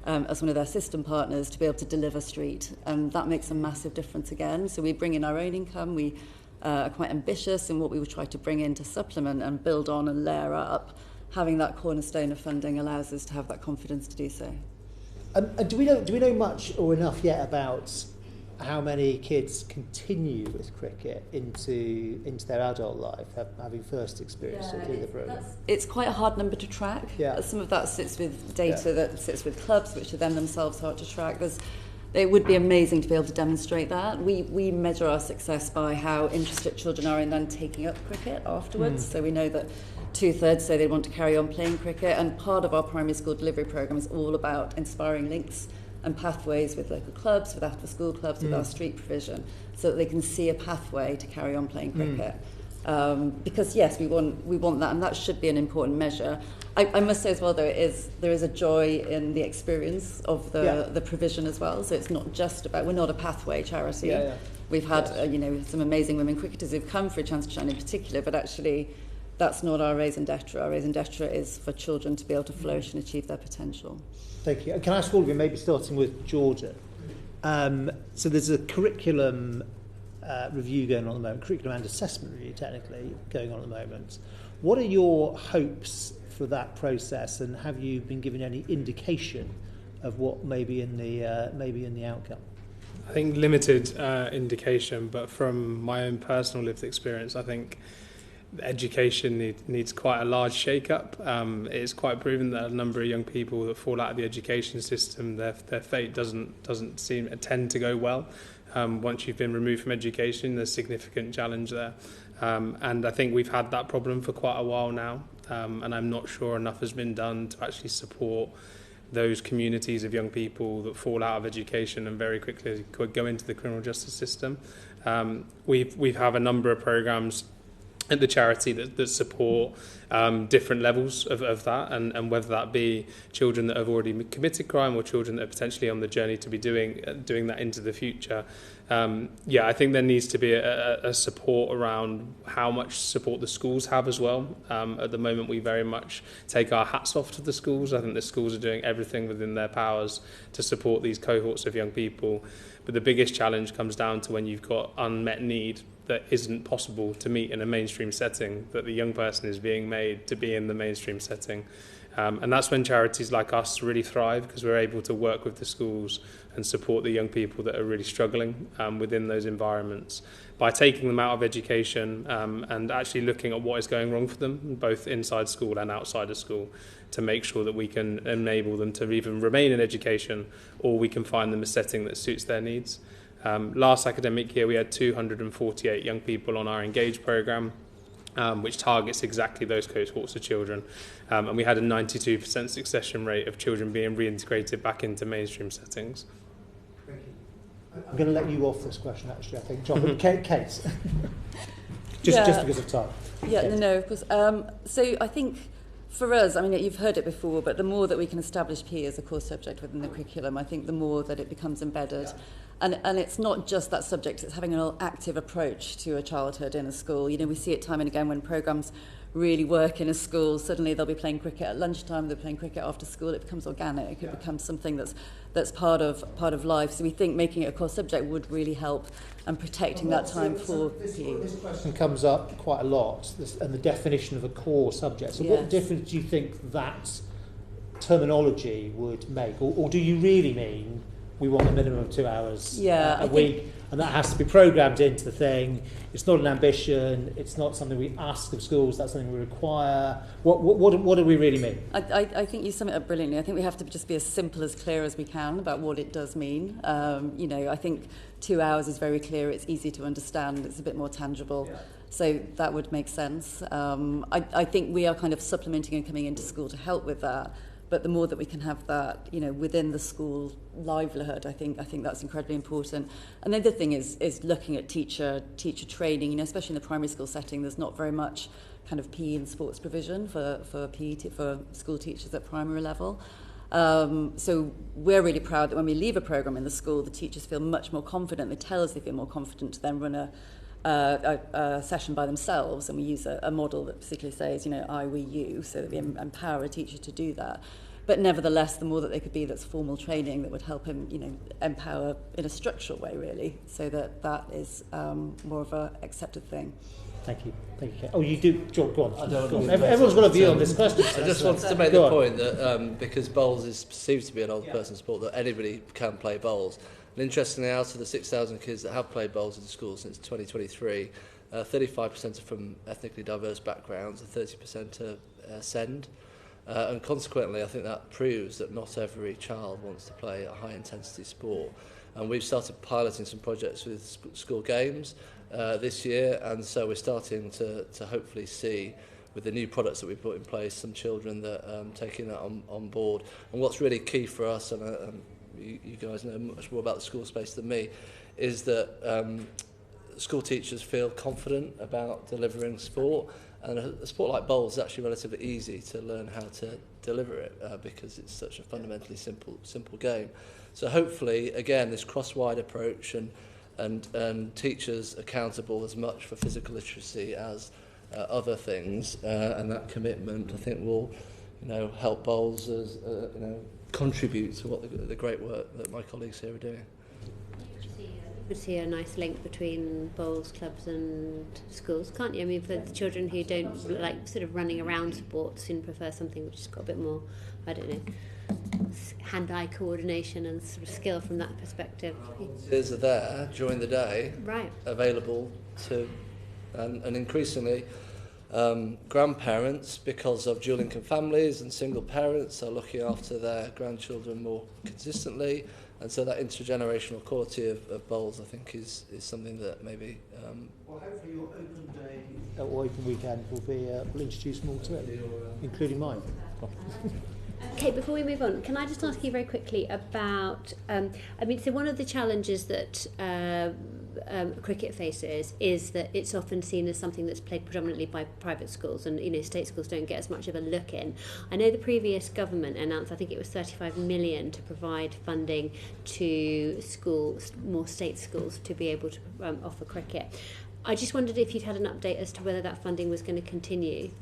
as one of their system partners to be able to deliver street. And that makes a massive difference again. So we bring in our own income. We are quite ambitious in what we would try to bring in to supplement and build on and layer up. Having that cornerstone of funding allows us to have that confidence to do so. Do we know much or enough yet about how many kids continue with cricket into their adult life, having first experience through the programme? It's quite a hard number to track. Yeah. Some of that sits with data that sits with clubs, which are then themselves hard to track. It would be amazing to be able to demonstrate that. We measure our success by how interested children are in then taking up cricket afterwards. So we know that 2/3 say they want to carry on playing cricket, and part of our primary school delivery programme is all about inspiring links and pathways with local clubs, with after school clubs, with our street provision, so that they can see a pathway to carry on playing cricket. Because yes, we want that, and that should be an important measure. I must say as well, though, there is a joy in the experience of the provision as well. So it's not just about, we're not a pathway charity. We've had some amazing women cricketers who've come for a chance to shine in particular, but actually that's not our raison d'etre. Our raison d'etre is for children to be able to flourish and achieve their potential. Thank you. Can I ask all of you, maybe starting with Jordan? So there's a curriculum review going on at the moment, curriculum and assessment review, technically, going on at the moment. What are your hopes for that process, and have you been given any indication of what may be in the outcome? I think limited indication, but from my own personal lived experience, I think education needs quite a large shake-up. It's quite proven that a number of young people that fall out of the education system, their fate doesn't tend to go well. Once you've been removed from education, there's significant challenge there. And I think we've had that problem for quite a while now, and I'm not sure enough has been done to actually support those communities of young people that fall out of education and very quickly could go into the criminal justice system. We have a number of programmes at the charity that support different levels of that, and whether that be children that have already committed crime or children that are potentially on the journey to be doing that into the future. I think there needs to be a support around how much support the schools have as well. At the moment, we very much take our hats off to the schools. I think the schools are doing everything within their powers to support these cohorts of young people. But the biggest challenge comes down to when you've got unmet need that isn't possible to meet in a mainstream setting, that the young person is being made to be in the mainstream setting. And that's when charities like us really thrive, because we're able to work with the schools and support the young people that are really struggling within those environments by taking them out of education and actually looking at what is going wrong for them, both inside school and outside of school, to make sure that we can enable them to even remain in education, or we can find them a setting that suits their needs. Last academic year, we had 248 young people on our Engage programme, which targets exactly those cohorts of children. And we had a 92% succession rate of children being reintegrated back into mainstream settings. Thank you. I'm going to let you off this question, actually, I think, John. But Kate. just because of time. Yeah, no, of course. So I think for us, I mean, you've heard it before, but the more that we can establish PE as a core subject within the curriculum, I think the more that it becomes embedded. And it's not just that subject, it's having an active approach to a childhood in a school. You know, we see it time and again when programmes really work in a school. Suddenly they'll be playing cricket at lunchtime, they're playing cricket after school. It becomes organic, it becomes something that's part of life. So we think making it a core subject would really help and protecting that time for PE. This question comes up quite a lot, and the definition of a core subject. So what difference do you think that terminology would make? Or do you really mean we want a minimum of 2 hours a week, and that has to be programmed into the thing? It's not an ambition, it's not something we ask of schools, that's something we require. What do we really mean? I think you sum it up brilliantly. I think we have to just be as simple, as clear as we can about what it does mean. You know, I think 2 hours is very clear, it's easy to understand, it's a bit more tangible. Yeah. So that would make sense. I think we are kind of supplementing and coming into school to help with that. But the more that we can have that, you know, within the school livelihood, I think that's incredibly important. And the other thing is looking at teacher training. You know, especially in the primary school setting, there's not very much kind of PE and sports provision for school teachers at primary level. So we're really proud that when we leave a programme in the school, the teachers feel much more confident. They tell us they feel more confident to then run a session by themselves, and we use a model that particularly says, you know, I, we, you, so that we empower a teacher to do that. But nevertheless, the more that they could be, that's formal training that would help him, you know, empower in a structural way, really, so that is more of a accepted thing. Thank you. Oh, you do? John, go on. Everyone's got a view on this question. I just wanted to make the point that because bowls is perceived to be an old person's sport, that anybody can play bowls. And interestingly, out of the 6,000 kids that have played bowls in school since 2023, 35% are from ethnically diverse backgrounds and 30% are SEND. And consequently, I think that proves that not every child wants to play a high-intensity sport. And we've started piloting some projects with school games this year, and so we're starting to hopefully see, with the new products that we've put in place, some children that taking that on board. And what's really key for us, and you guys know much more about the school space than me, is that school teachers feel confident about delivering sport, and a sport like bowls is actually relatively easy to learn how to deliver it because it's such a fundamentally simple game. So hopefully, again, this cross-wide approach and teachers accountable as much for physical literacy as other things, and that commitment, I think, will, you know, help bowls as you know, contribute to what the great work that my colleagues here are doing. You could see a nice link between bowls clubs and schools, can't you? I mean, for the children who don't like sort of running around sports and prefer something which has got a bit more, I don't know, hand-eye coordination and sort of skill from that perspective. Volunteers are there during the day, right, available to, and increasingly grandparents, because of dual income families and single parents, are looking after their grandchildren more consistently, and so that intergenerational quality of bowls, I think, is something that maybe well, hopefully your open day or open weekend will introduce more to it, including mine. Okay, before we move on, can I just ask you very quickly about, so one of the challenges that cricket faces is that it's often seen as something that's played predominantly by private schools, and, you know, state schools don't get as much of a look in. I know the previous government announced, I think it was 35 million to provide funding to schools, more state schools, to be able to offer cricket. I just wondered if you'd had an update as to whether that funding was going to continue.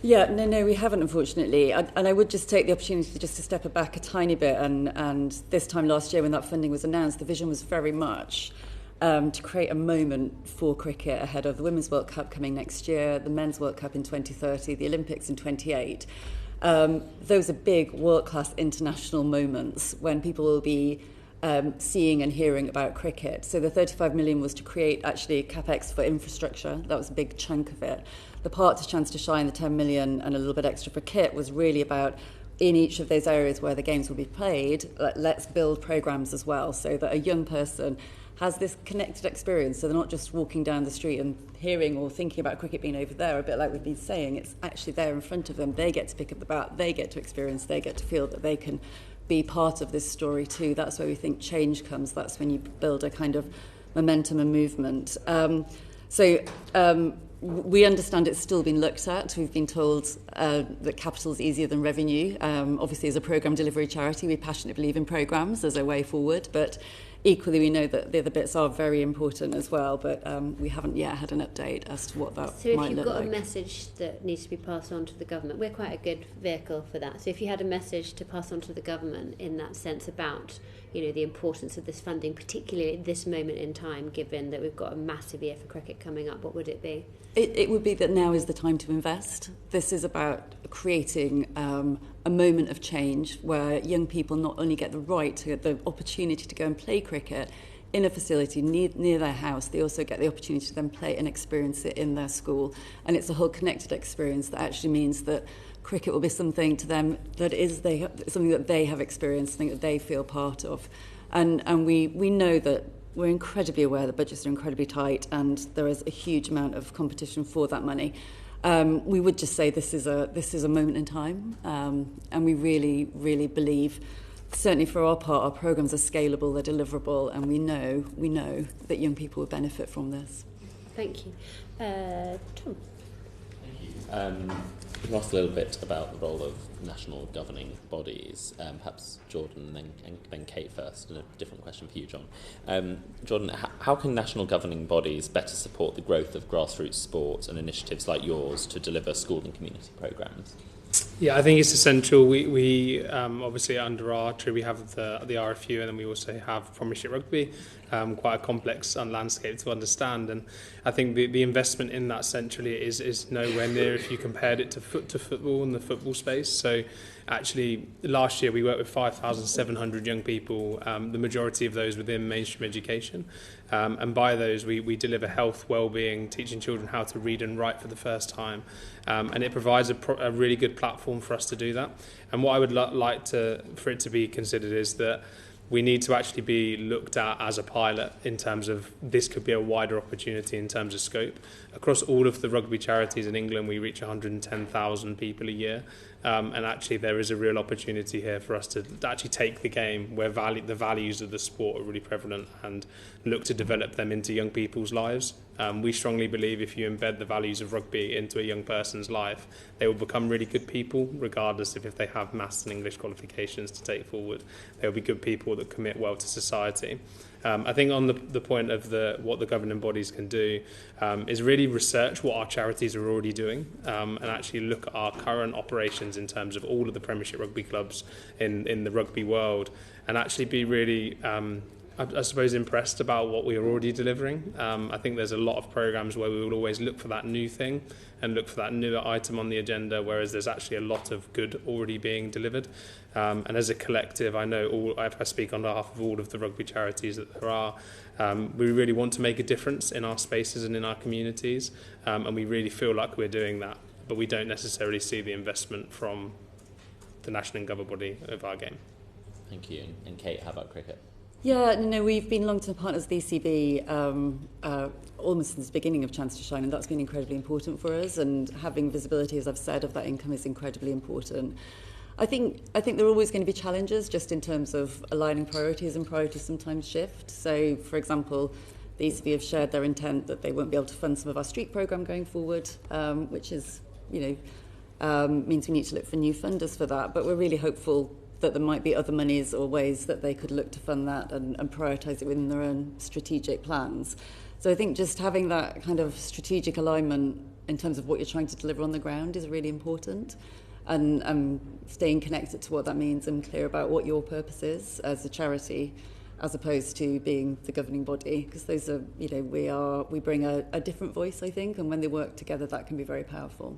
Yeah, no, we haven't, unfortunately. And I would just take the opportunity just to step back a tiny bit. And this time last year, when that funding was announced, the vision was very much to create a moment for cricket ahead of the Women's World Cup coming next year, the Men's World Cup in 2030, the Olympics in 28. Those are big, world-class international moments when people will be seeing and hearing about cricket. So the 35 million was to create actually capex for infrastructure. That was a big chunk of it. The part to Chance to Shine, the 10 million and a little bit extra for kit, was really about, in each of those areas where the games will be played, let's build programmes as well, so that a young person has this connected experience, so they're not just walking down the street and hearing or thinking about cricket being over there, a bit like we've been saying. It's actually there in front of them. They get to pick up the bat, they get to experience, they get to feel that they can be part of this story too. That's where we think change comes. That's when you build a kind of momentum and movement. we understand it's still been looked at. We've been told that capital is easier than revenue. Obviously, as a programme delivery charity, we passionately believe in programmes as a way forward, but equally we know that the other bits are very important as well, but we haven't yet had an update as to what that might look like. So if you've got a message that needs to be passed on to the government, we're quite a good vehicle for that. So if you had a message to pass on to the government in that sense about, you know, the importance of this funding, particularly at this moment in time, given that we've got a massive year for cricket coming up, what would it be? It would be that now is the time to invest. This is about creating a moment of change where young people not only get the right to get the opportunity to go and play cricket in a facility near their house, they also get the opportunity to then play and experience it in their school. And it's a whole connected experience that actually means that cricket will be something to them that is something that they have experienced, something that they feel part of. And we know that we're incredibly aware that budgets are incredibly tight and there is a huge amount of competition for that money. We would just say this is a moment in time, and we really, really believe, certainly for our part, our programmes are scalable, they're deliverable, and we know that young people would benefit from this. Thank you. Tom? Thank you. We've asked a little bit about the role of national governing bodies. Perhaps Jordan and then Kate first, and a different question for you, John. Jordan, how can national governing bodies better support the growth of grassroots sports and initiatives like yours to deliver school and community programmes? Yeah, I think it's essential. We obviously under our tree we have the RFU, and then we also have Premiership Rugby, quite a complex landscape to understand. And I think the investment in that centrally is nowhere near if you compared it to football and the football space. So actually, last year we worked with 5,700 young people, the majority of those within mainstream education. And by those, we deliver health, well-being, teaching children how to read and write for the first time. And it provides a really good platform for us to do that. And what I would like for it to be considered is that we need to actually be looked at as a pilot in terms of this could be a wider opportunity in terms of scope. Across all of the rugby charities in England, we reach 110,000 people a year. And actually there is a real opportunity here for us to actually take the game where the values of the sport are really prevalent and look to develop them into young people's lives. We strongly believe if you embed the values of rugby into a young person's life, they will become really good people, regardless of if they have maths and English qualifications to take forward. They will be good people that commit well to society. I think on the point of what the governing bodies can do is really research what our charities are already doing and actually look at our current operations in terms of all of the Premiership rugby clubs in the rugby world and actually be really, I suppose, impressed about what we are already delivering. I think there's a lot of programmes where we will always look for that new thing and look for that newer item on the agenda, whereas there's actually a lot of good already being delivered. And as a collective, I know I speak on behalf of all of the rugby charities that there are. We really want to make a difference in our spaces and in our communities, and we really feel like we're doing that, but we don't necessarily see the investment from the national and governing body of our game. Thank you. And Kate, how about cricket? Yeah, no, we've been long-term partners with the ECB almost since the beginning of Chance to Shine, and that's been incredibly important for us, and having visibility, as I've said, of that income is incredibly important. I think there are always going to be challenges just in terms of aligning priorities, and priorities sometimes shift. So, for example, the ECB have shared their intent that they won't be able to fund some of our street programme going forward, which is, means we need to look for new funders for that. But we're really hopeful that there might be other monies or ways that they could look to fund that and prioritise it within their own strategic plans. So I think just having that kind of strategic alignment in terms of what you're trying to deliver on the ground is really important, and staying connected to what that means and clear about what your purpose is as a charity as opposed to being the governing body, because those are, we bring a different voice, I think, and when they work together that can be very powerful.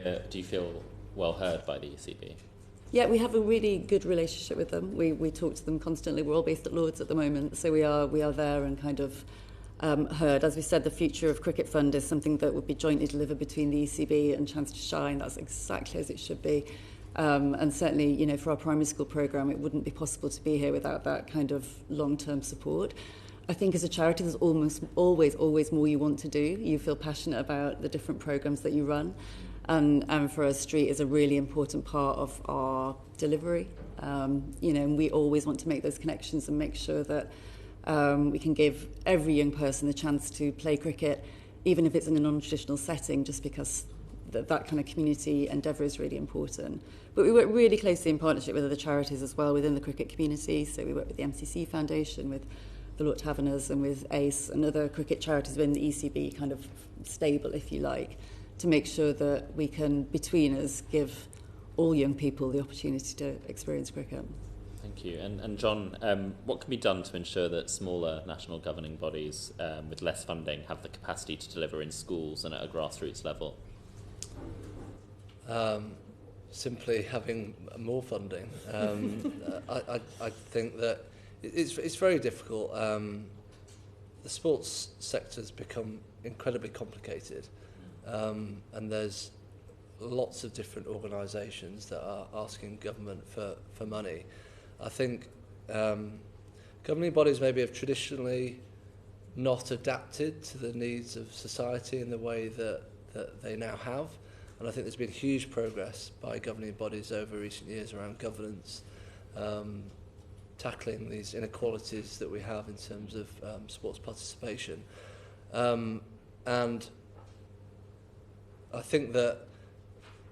Do you feel well heard by the ECB? Yeah, we have a really good relationship with them. We talk to them constantly. We're all based at Lloyd's at the moment, so we are there and kind of heard. As we said, the future of Cricket Fund is something that would be jointly delivered between the ECB and Chance to Shine. That's exactly as it should be. And certainly, for our primary school programme, it wouldn't be possible to be here without that kind of long-term support. I think as a charity, there's almost always more you want to do. You feel passionate about the different programmes that you run. And for us, street is a really important part of our delivery. And we always want to make those connections and make sure that we can give every young person the chance to play cricket, even if it's in a non-traditional setting, just because that kind of community endeavour is really important. But we work really closely in partnership with other charities as well within the cricket community. So we work with the MCC Foundation, with the Lord Taverners and with ACE and other cricket charities within the ECB kind of stable, if you like, to make sure that we can, between us, give all young people the opportunity to experience cricket. Thank you. And John, what can be done to ensure that smaller national governing bodies with less funding have the capacity to deliver in schools and at a grassroots level? Simply having more funding. I think that it's very difficult. The sports sector's become incredibly complicated, and there's lots of different organisations that are asking government for money. I think governing bodies maybe have traditionally not adapted to the needs of society in the way that they now have. And I think there's been huge progress by governing bodies over recent years around governance, tackling these inequalities that we have in terms of sports participation. And I think that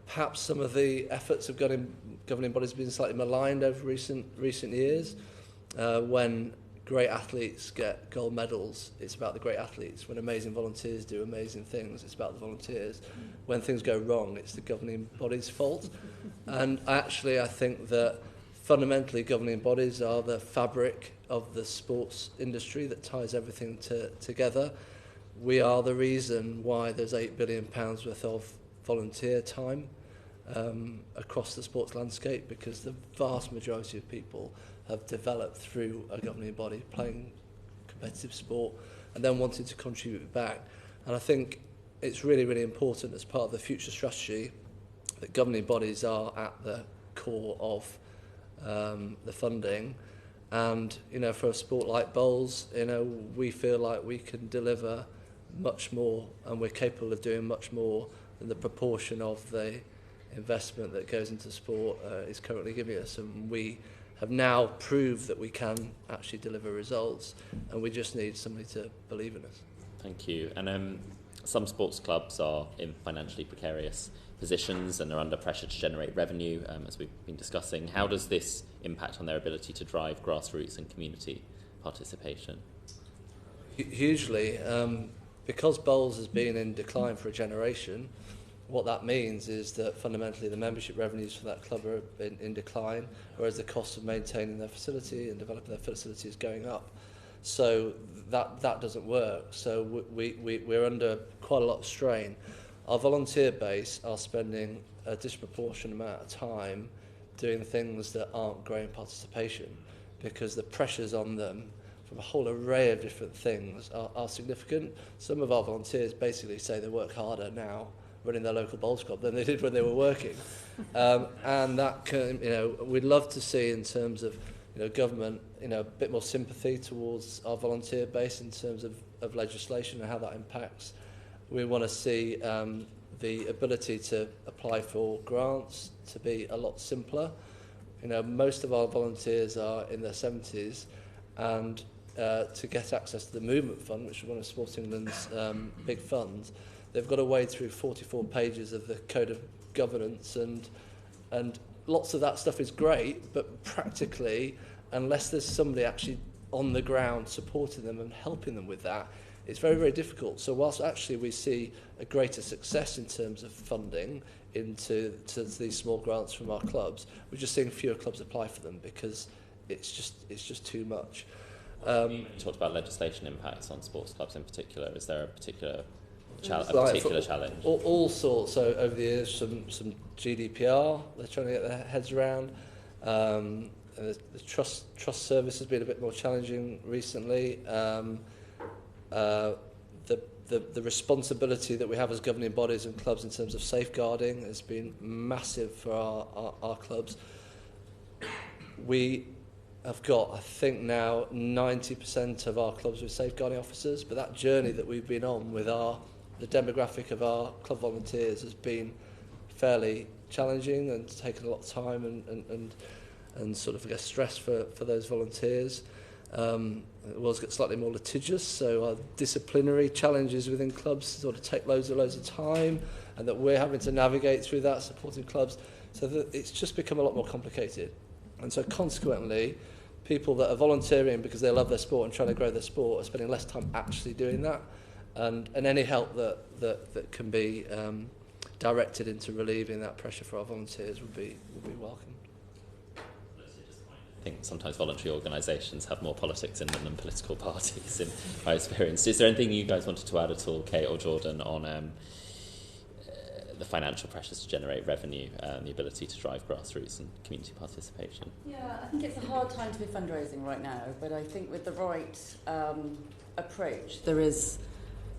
perhaps some of the efforts of governing bodies have been slightly maligned over recent years. When great athletes get gold medals, it's about the great athletes. When amazing volunteers do amazing things, it's about the volunteers. When things go wrong, it's the governing body's fault. And actually, I think that fundamentally governing bodies are the fabric of the sports industry that ties everything together. We are the reason why there's £8 billion worth of volunteer time across the sports landscape, because the vast majority of people have developed through a governing body playing competitive sport and then wanting to contribute back. And I think it's really, really important as part of the future strategy that governing bodies are at the core of the funding. And, you know, for a sport like bowls, you know, we feel like we can deliver much more, and we're capable of doing much more than the proportion of the investment that goes into sport is currently giving us. And we have now proved that we can actually deliver results, and we just need somebody to believe in us. Thank you. And some sports clubs are in financially precarious positions and are under pressure to generate revenue, as we've been discussing. How does this impact on their ability to drive grassroots and community participation? Hugely. Because bowls has been in decline for a generation, what that means is that fundamentally the membership revenues for that club are in decline, whereas the cost of maintaining their facility and developing their facility is going up. So that doesn't work. So we're under quite a lot of strain. Our volunteer base are spending a disproportionate amount of time doing things that aren't growing participation, because the pressures on them from a whole array of different things are significant. Some of our volunteers basically say they work harder now running their local bowls club than they did when they were working. And that can, you know, we'd love to see in terms of, you know, government, you know, a bit more sympathy towards our volunteer base in terms of legislation and how that impacts. We want to see the ability to apply for grants to be a lot simpler. You know, most of our volunteers are in their 70s, and to get access to the Movement Fund, which is one of Sport England's big funds, they've got to wade through 44 pages of the Code of Governance, and lots of that stuff is great, but practically, unless there's somebody actually on the ground supporting them and helping them with that, it's very, very difficult. So whilst actually we see a greater success in terms of funding into these small grants from our clubs, we're just seeing fewer clubs apply for them because it's just too much. You talked about legislation impacts on sports clubs in particular. Is there a particular challenge? All sorts. So over the years, some GDPR they're trying to get their heads around. The trust service has been a bit more challenging recently. The responsibility that we have as governing bodies and clubs in terms of safeguarding has been massive for our clubs. We have got, I think now, 90% of our clubs with safeguarding officers, but that journey that we've been on with the demographic of our club volunteers has been fairly challenging and taken a lot of time and sort of, I guess, stress for those volunteers. The world's got slightly more litigious, so disciplinary challenges within clubs sort of take loads of time, and that we're having to navigate through that, supporting clubs. So that it's just become a lot more complicated. And so consequently, people that are volunteering because they love their sport and trying to grow their sport are spending less time actually doing that. And any help that can be directed into relieving that pressure for our volunteers would be welcome. I think sometimes voluntary organisations have more politics in them than political parties, in my experience. Is there anything you guys wanted to add at all, Kate or Jordan, on the financial pressures to generate revenue and the ability to drive grassroots and community participation? Yeah, I think it's a hard time to be fundraising right now, but I think with the right approach, there is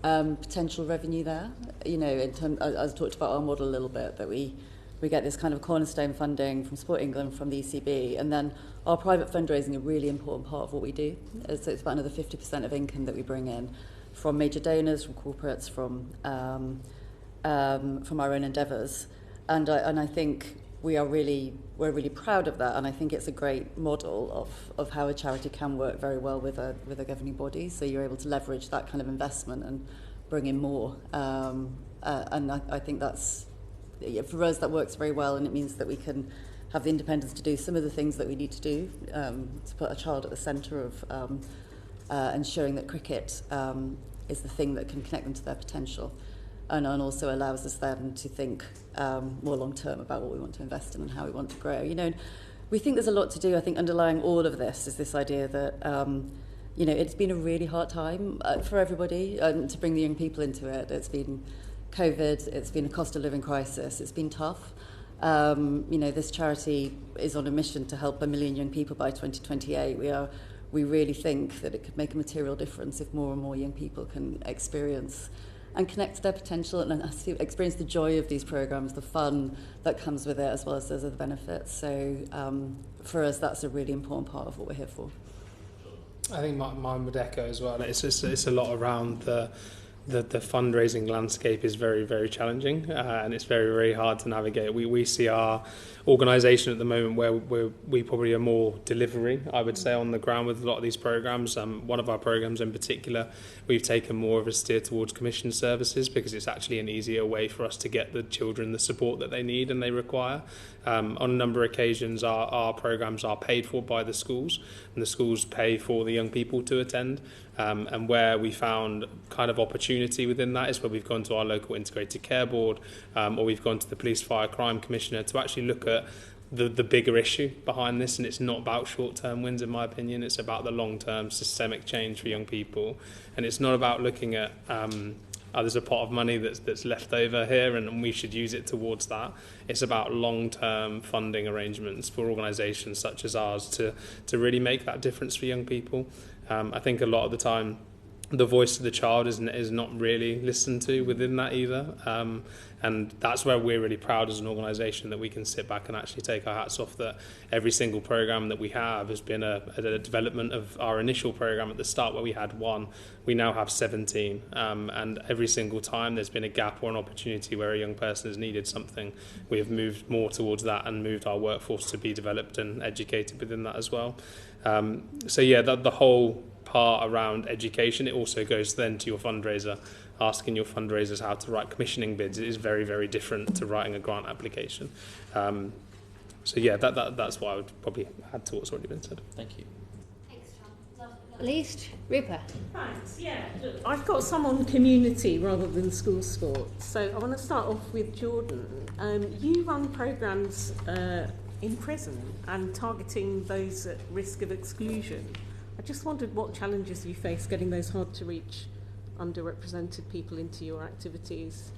potential revenue there. You know, I talked about our model a little bit, that we get this kind of cornerstone funding from Sport England, from the ECB, and then our private fundraising is a really important part of what we do. So it's about another 50% of income that we bring in from major donors, from corporates, from our own endeavours, and I think we're really proud of that, and I think it's a great model of how a charity can work very well with a governing body. So you're able to leverage that kind of investment and bring in more, and I think that's, for us, that works very well, and it means that we can have the independence to do some of the things that we need to do, to put a child at the centre of ensuring that cricket is the thing that can connect them to their potential, and also allows us then to think more long term about what we want to invest in and how we want to grow. You know, we think there's a lot to do. I think underlying all of this is this idea that you know, it's been a really hard time for everybody to bring the young people into it. It's been COVID, it's been a cost of living crisis, it's been tough. You know, this charity is on a mission to help 1 million young people by 2028. We really think that it could make a material difference if more and more young people can experience and connect to their potential and experience the joy of these programs, the fun that comes with it, as well as those other benefits. So for us, that's a really important part of what we're here for. I think mine would echo as well. It's a lot around the fundraising landscape is very, very challenging, and it's very, very hard to navigate. We see our organisation at the moment where we probably are more delivery, I would say, on the ground with a lot of these programmes. One of our programmes in particular, we've taken more of a steer towards commission services because it's actually an easier way for us to get the children the support that they need and they require. On a number of occasions, our programmes are paid for by the schools, and the schools pay for the young people to attend. And where we found kind of opportunity within that is where we've gone to our local integrated care board, or we've gone to the police fire crime commissioner to actually look at the bigger issue behind this. And it's not about short-term wins, in my opinion. It's about the long-term systemic change for young people. And it's not about looking at there's a pot of money that's left over here and we should use it towards that. It's about long-term funding arrangements for organisations such as ours to really make that difference for young people. I think a lot of the time the voice of the child is not really listened to within that either, and that's where we're really proud as an organisation that we can sit back and actually take our hats off that every single programme that we have has been a development of our initial programme at the start where we had 1. We now have 17, and every single time there's been a gap or an opportunity where a young person has needed something, we have moved more towards that and moved our workforce to be developed and educated within that as well. So yeah, the whole part around education, it also goes then to your fundraiser, asking your fundraisers how to write commissioning bids. It is very, very different to writing a grant application. So yeah, that's what I would probably add to what's already been said. Thank you. Thanks, Tom. Last but not least, Rupa. Thanks, yeah. I've got some on community rather than school sports. So I want to start off with Jordan. You run programmes in prison and targeting those at risk of exclusion. I just wondered what challenges you face getting those hard to reach underrepresented people into your activities.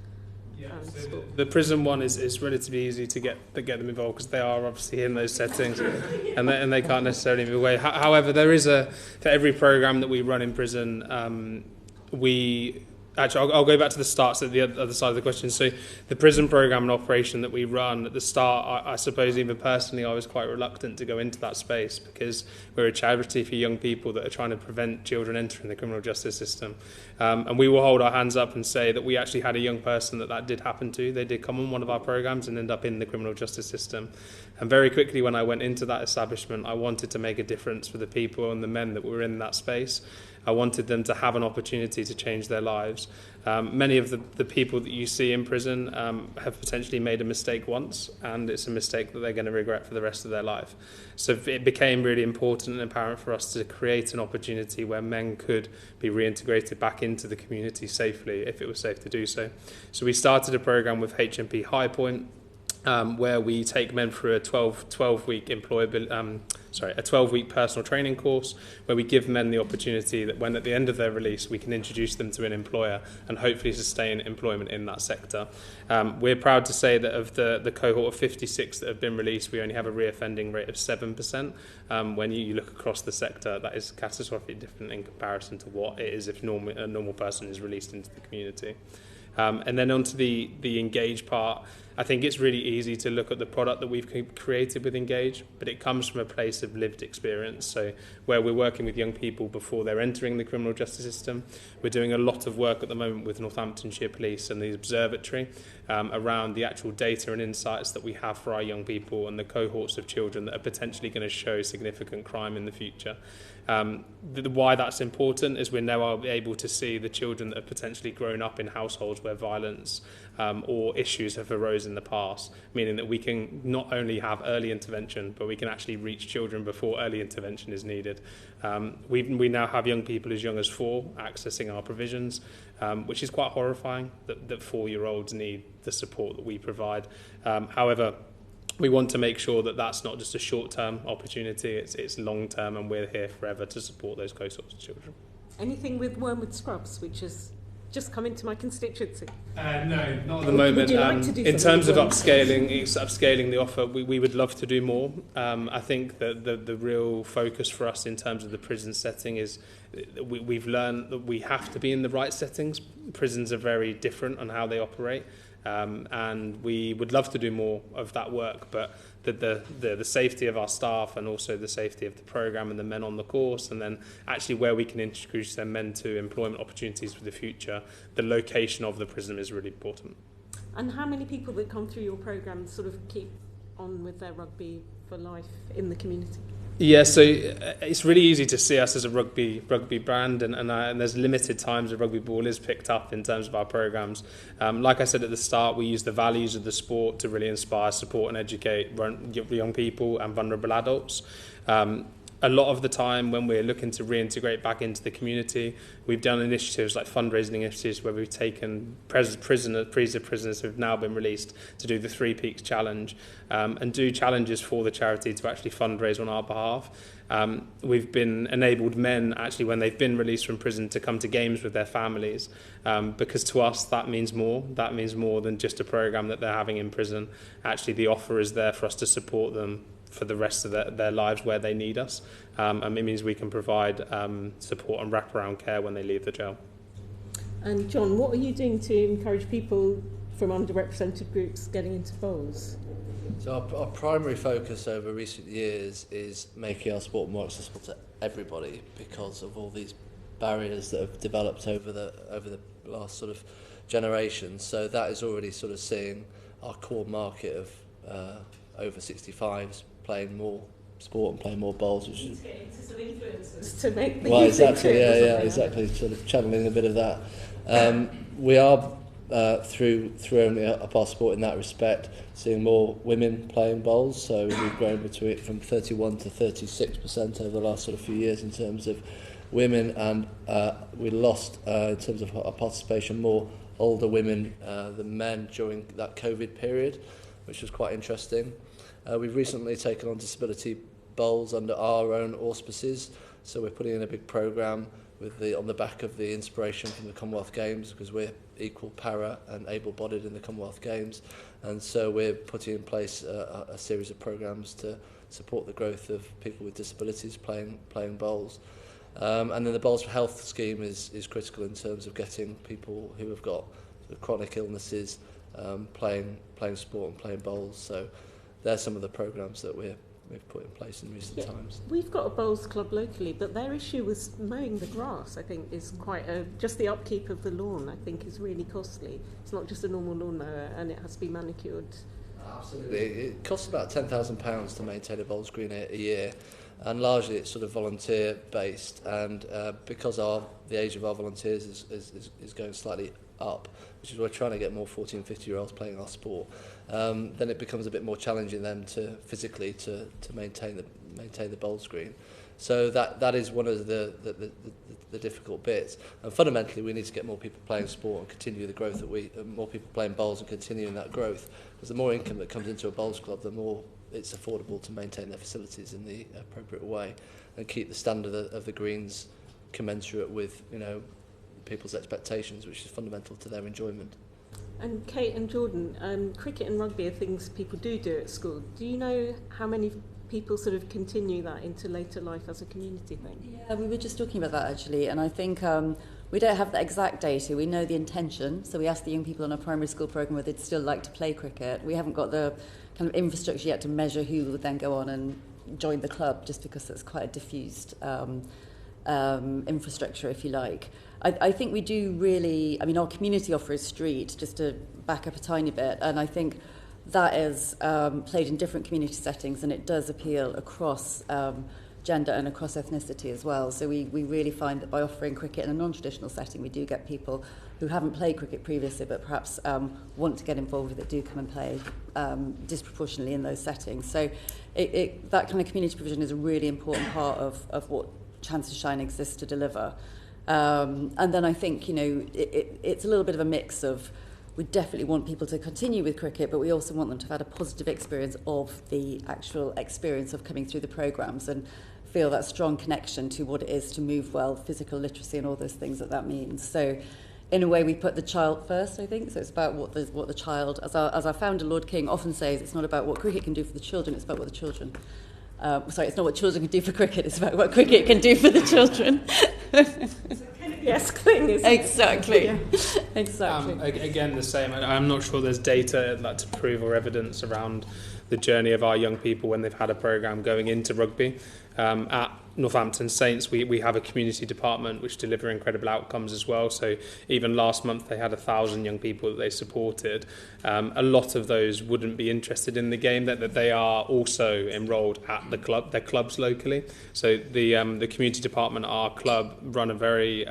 Yeah, so the prison one is relatively easy to get them involved because they are obviously in those settings and they can't necessarily move away. However, there is for every programme that we run in prison, we Actually, I'll go back to the start, so the other side of the question. So the prison programme and operation that we run at the start, I suppose even personally I was quite reluctant to go into that space because we're a charity for young people that are trying to prevent children entering the criminal justice system. And we will hold our hands up and say that we actually had a young person that did happen to. They did come on one of our programmes and end up in the criminal justice system. And very quickly when I went into that establishment, I wanted to make a difference for the people and the men that were in that space. I wanted them to have an opportunity to change their lives. Many of the people that you see in prison have potentially made a mistake once, and it's a mistake that they're going to regret for the rest of their life. So it became really important and apparent for us to create an opportunity where men could be reintegrated back into the community safely, if it was safe to do so. So we started a programme with HMP High Point, where we take men through a 12-week a 12-week personal training course, where we give men the opportunity that when at the end of their release we can introduce them to an employer and hopefully sustain employment in that sector. We're proud to say that of the cohort of 56 that have been released, we only have a reoffending rate of 7%. When you look across the sector, that is catastrophically different in comparison to what it is if a normal person is released into the community. And then onto the Engage part, I think it's really easy to look at the product that we've created with Engage, but it comes from a place of lived experience. So where we're working with young people before they're entering the criminal justice system, we're doing a lot of work at the moment with Northamptonshire Police and the Observatory around the actual data and insights that we have for our young people and the cohorts of children that are potentially going to show significant crime in the future. Why that's important is we're now able to see the children that have potentially grown up in households where violence or issues have arose in the past, meaning that we can not only have early intervention, but we can actually reach children before early intervention is needed. We now have young people as young as 4 accessing our provisions, which is quite horrifying that 4-year-olds need the support that we provide. However, we want to make sure that that's not just a short-term opportunity, it's long-term, and we're here forever to support those cohorts of children. Anything with Wormwood Scrubs, which has just come into my constituency? No, not at the moment. Would you like to do in terms of with upscaling the offer, we would love to do more. I think that the real focus for us in terms of the prison setting is we've learned that we have to be in the right settings. Prisons are very different on how they operate. And we would love to do more of that work, but the safety of our staff and also the safety of the programme and the men on the course, and then actually where we can introduce them men to employment opportunities for the future, the location of the prison is really important. And how many people that come through your programme sort of keep on with their rugby for life in the community? Yeah, so it's really easy to see us as a rugby brand, and there's limited times that rugby ball is picked up in terms of our programmes. Like I said at the start, we use the values of the sport to really inspire, support and educate young people and vulnerable adults. A lot of the time when we're looking to reintegrate back into the community, we've done initiatives like fundraising initiatives where we've taken prisoners who have now been released to do the 3 Peaks Challenge and do challenges for the charity to actually fundraise on our behalf. We've been enabled men actually when they've been released from prison to come to games with their families because to us that means more than just a programme that they're having in prison. Actually the offer is there for us to support them for the rest of their lives where they need us, and it means we can provide support and wraparound care when they leave the jail. And John, what are you doing to encourage people from underrepresented groups getting into bowls? So our primary focus over recent years is making our sport more accessible to everybody because of all these barriers that have developed over the last sort of generation. So that is already sort of seeing our core market of over 65s playing more sport and playing more bowls, which is getting into some influencers to make the exactly, sort of channeling a bit of that. We are through only up our sport in that respect, seeing more women playing bowls. So we've grown from 31 to 36% over the last sort of few years in terms of women, and we lost in terms of our participation more older women than men during that COVID period, which was quite interesting. We've recently taken on disability bowls under our own auspices, so we're putting in a big programme on the back of the inspiration from the Commonwealth Games, because we're equal para and able-bodied in the Commonwealth Games, and so we're putting in place a series of programmes to support the growth of people with disabilities playing bowls. And then the Bowls for Health scheme is critical in terms of getting people who have got chronic illnesses playing sport and playing bowls. So they're some of the programmes that we've put in place in recent times. We've got a bowls club locally, but their issue with mowing the grass, I think, is quite just the upkeep of the lawn, I think, is really costly. It's not just a normal lawnmower, and it has to be manicured. Absolutely. It costs about £10,000 to maintain a bowls green a year, and largely it's sort of volunteer based, and because the age of our volunteers is going slightly up, which is we're trying to get more 14, 50-year-olds playing our sport, then it becomes a bit more challenging them to physically to maintain the bowls green. So that is one of the difficult bits. And fundamentally, we need to get more people playing sport and continue the growth more people playing bowls and continuing that growth. Because the more income that comes into a bowls club, the more it's affordable to maintain their facilities in the appropriate way and keep the standard of the greens commensurate with, people's expectations, which is fundamental to their enjoyment. And Kate and Jordan, cricket and rugby are things people do at school. Do you know how many people sort of continue that into later life as a community thing? Yeah, we were just talking about that actually, and I think we don't have the exact data. We know the intention, so we asked the young people in our primary school programme whether they'd still like to play cricket. We haven't got the kind of infrastructure yet to measure who would then go on and join the club, just because it's quite a diffused infrastructure, if you like. I think we do really, our community offer is street, just to back up a tiny bit, and I think that is played in different community settings, and it does appeal across gender and across ethnicity as well. So we really find that by offering cricket in a non-traditional setting, we do get people who haven't played cricket previously but perhaps want to get involved with it, do come and play disproportionately in those settings. So that kind of community provision is a really important part of what Chance to Shine exists to deliver. And then I think, it's a little bit of a mix of, we definitely want people to continue with cricket, but we also want them to have had a positive experience of the actual experience of coming through the programmes and feel that strong connection to what it is to move well, physical literacy and all those things that means. So in a way, we put the child first, I think. So it's about what the child, as our founder, Lord King, often says, it's not about what cricket can do for the children, it's about what the children... it's not what children can do for cricket, it's about what cricket can do for the children. Yes, cling is exactly. Yeah. Exactly. Again, the same. I'm not sure there's data to prove or evidence around the journey of our young people when they've had a programme going into rugby. At Northampton Saints, we have a community department which deliver incredible outcomes as well. So even last month they had 1,000 young people that they supported. A lot of those wouldn't be interested in the game, that they are also enrolled at the club, their clubs locally. So the community department, our club, run a very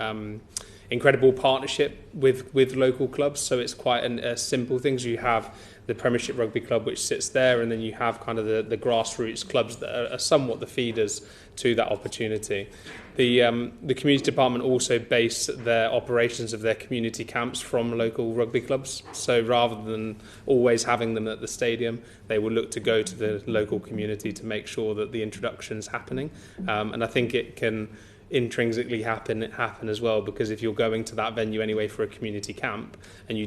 incredible partnership with local clubs. So it's quite a simple thing. So you have the Premiership Rugby Club, which sits there, and then you have kind of the grassroots clubs that are somewhat the feeders to that opportunity. The community department also base their operations of their community camps from local rugby clubs. So rather than always having them at the stadium, they will look to go to the local community to make sure that the introduction's happening. And I think it can intrinsically happen as well, because if you're going to that venue anyway for a community camp and you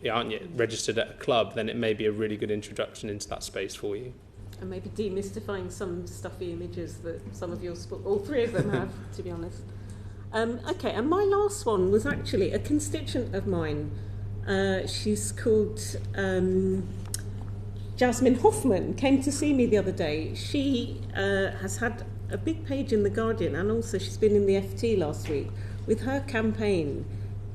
aren't yet registered at a club, then it may be a really good introduction into that space for you. And maybe demystifying some stuffy images that some of your all three of them have, to be honest. Okay, and my last one was actually a constituent of mine. She's called Jasmine Hoffman, came to see me the other day. She has had a big page in The Guardian, and also she's been in the FT last week with her campaign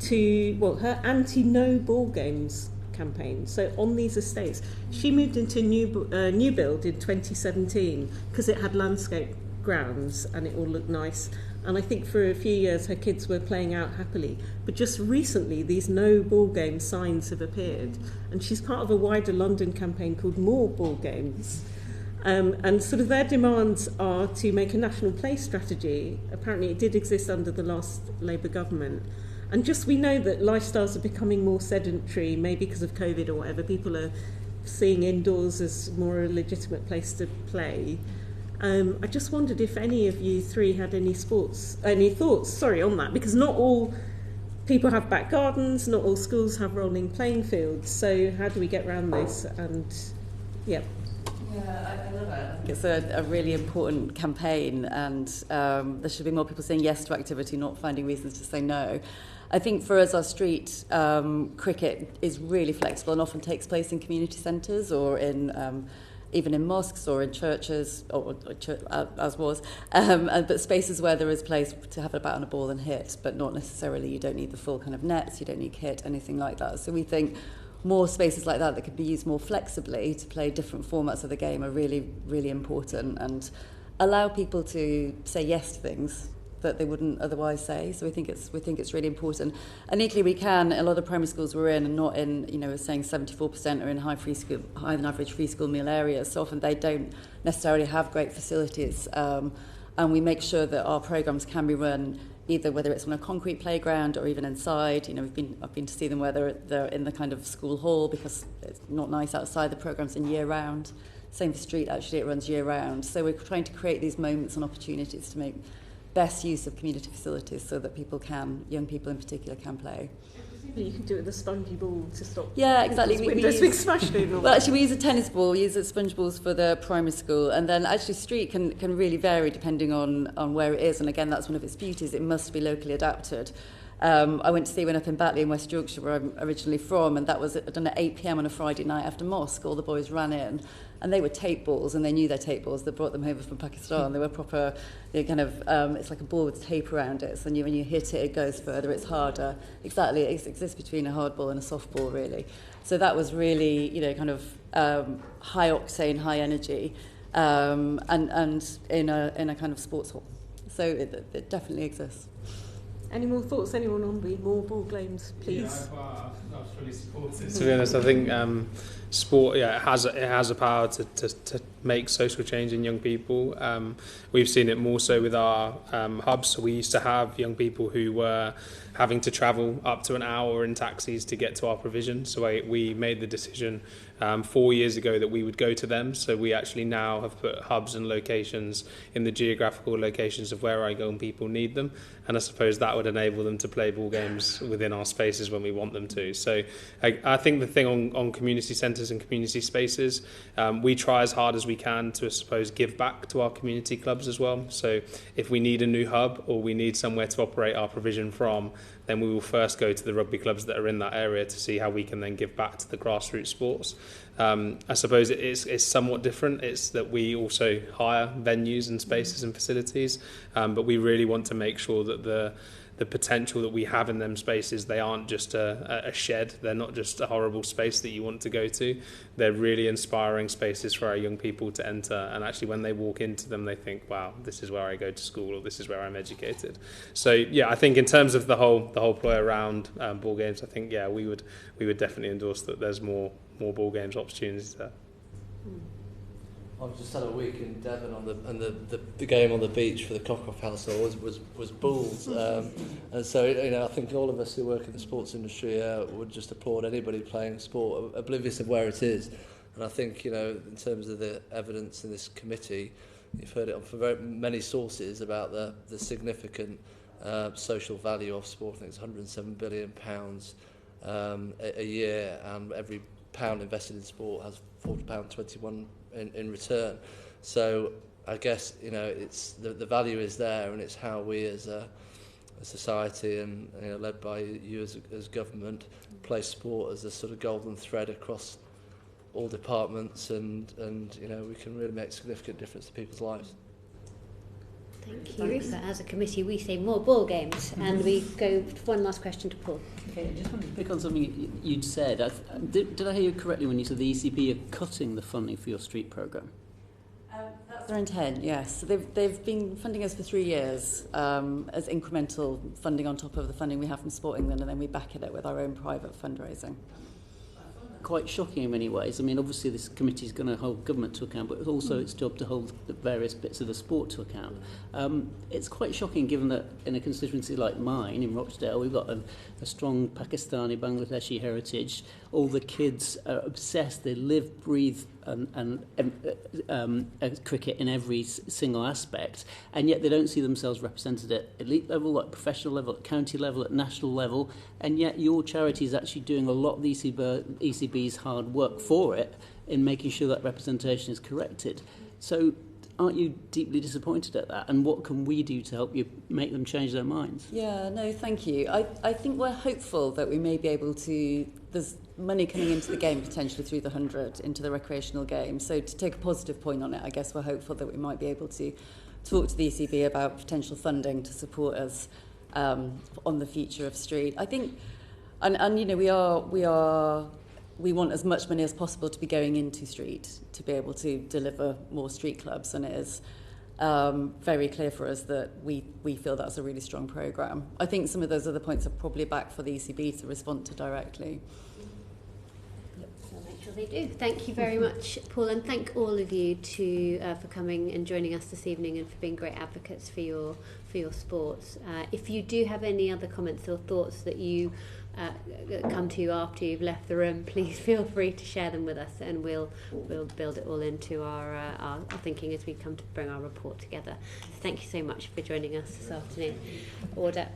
her anti-no ball games campaign. So on these estates, she moved into new build in 2017 because it had landscape grounds and it all looked nice. And I think for a few years her kids were playing out happily. But just recently, these no ball game signs have appeared, and she's part of a wider London campaign called More Ball Games. And sort of their demands are to make a national play strategy. Apparently it did exist under the last Labour government. And just we know that lifestyles are becoming more sedentary, maybe because of COVID or whatever. People are seeing indoors as more a legitimate place to play. I just wondered if any of you three had any thoughts on that, because not all people have back gardens, not all schools have rolling playing fields. So how do we get around this? And yeah. Yeah, I love it. I think it's a really important campaign, and there should be more people saying yes to activity, not finding reasons to say no. I think for us, our street cricket is really flexible and often takes place in community centres or in even in mosques or in churches, or as was, but spaces where there is place to have a bat on a ball and hit, but not necessarily, you don't need the full kind of nets, you don't need kit, anything like that. So we think more spaces like that could be used more flexibly to play different formats of the game are really, really important, and allow people to say yes to things that they wouldn't otherwise say. So we think it's really important. And equally, we can, a lot of primary schools we're in, and not in, we're saying 74% are in higher than average free school meal areas. So often they don't necessarily have great facilities, and we make sure that our programmes can be run either whether it's on a concrete playground or even inside. I've been to see them where they're in the kind of school hall, because it's not nice outside. The program's in year round. Same for street, actually, it runs year round. So we're trying to create these moments and opportunities to make best use of community facilities so that people can, young people in particular, can play. You can do it with a spongy ball to stop. Yeah, exactly. Windows being smashed in. Well, actually, we use a tennis ball. We use sponge balls for the primary school, and then actually street can really vary depending on where it is. And again, that's one of its beauties. It must be locally adapted. I went to see one up in Batley in West Yorkshire, where I'm originally from, and that was done at 8 p.m. on a Friday night after mosque. All the boys ran in, and they were tape balls, and they knew their tape balls. They brought them over from Pakistan. They were proper, it's like a ball with tape around it. So when you hit it, it goes further. It's harder. Exactly, it exists between a hard ball and a soft ball, really. So that was really, high octane, high energy, and in a kind of sports hall. So it definitely exists. Any more thoughts? Anyone on more ball games, please? Yeah, I was fully supportive. To be honest, I think sport, it has a power to make social change in young people. We've seen it more so with our hubs. So we used to have young people who were having to travel up to an hour in taxis to get to our provision. So we made the decision 4 years ago that we would go to them. So we actually now have put hubs and locations in the geographical locations of where our young people need them. And I suppose that would enable them to play ball games within our spaces when we want them to. So I think the thing on community centres and community spaces, we try as hard as we can to, I suppose, give back to our community clubs as well. So if we need a new hub or we need somewhere to operate our provision from, then we will first go to the rugby clubs that are in that area to see how we can then give back to the grassroots sports. I suppose it's somewhat different. It's that we also hire venues and spaces and facilities, but we really want to make sure that the potential that we have in them spaces, they aren't just a shed. They're not just a horrible space that you want to go to. They're really inspiring spaces for our young people to enter, and actually when they walk into them they think, wow, this is where I go to school, or this is where I'm educated. So yeah, I think in terms of the whole ploy around ball games, I think we would definitely endorse that there's more ball games opportunities there. I've just had a week in Devon and the game on the beach for the Cockcroft household was bulls, and so I think all of us who work in the sports industry would just applaud anybody playing sport, oblivious of where it is. And I think in terms of the evidence in this committee, you've heard it from very many sources about the significant social value of sport. I think it's £107 billion a year, and every pound invested in sport has £40.21 in return. So I guess it's the value is there, and it's how we as a society and led by you as government play sport as a sort of golden thread across all departments, and we can really make a significant difference to people's lives. Thank you. So as a committee, we say more ball games, and we go to one last question to Paul. Okay, I just wanted to pick on something you'd said. Did I hear you correctly when you said the ECB are cutting the funding for your street programme? That's their intent, yes. So they've been funding us for 3 years as incremental funding on top of the funding we have from Sport England, and then we back it up with our own private fundraising. Quite shocking in many ways. I mean, obviously this committee is going to hold government to account, but it's also its job to hold the various bits of the sport to account. It's quite shocking given that in a constituency like mine, in Rochdale, we've got a strong Pakistani, Bangladeshi heritage. All the kids are obsessed. They live, breathe cricket in every single aspect, and yet they don't see themselves represented at elite level, at professional level, at county level, at national level, and yet your charity is actually doing a lot of the ECB's hard work for it in making sure that representation is corrected. So aren't you deeply disappointed at that? And what can we do to help you make them change their minds? Yeah, no, thank you. I think we're hopeful that we may be able to... There's money coming into the game potentially through the 100 into the recreational game. So to take a positive point on it, I guess we're hopeful that we might be able to talk to the ECB about potential funding to support us on the future of street. I think, and you know, we want as much money as possible to be going into street to be able to deliver more street clubs, and it is very clear for us that we feel that's a really strong programme. I think some of those other points are probably back for the ECB to respond to directly. So make sure they do. Thank you very much, Paul, and thank all of you for coming and joining us this evening and for being great advocates for your sports. If you do have any other comments or thoughts that you come to after you've left the room, please feel free to share them with us, and we'll build it all into our thinking as we come to bring our report together. So thank you so much for joining us this afternoon. Order.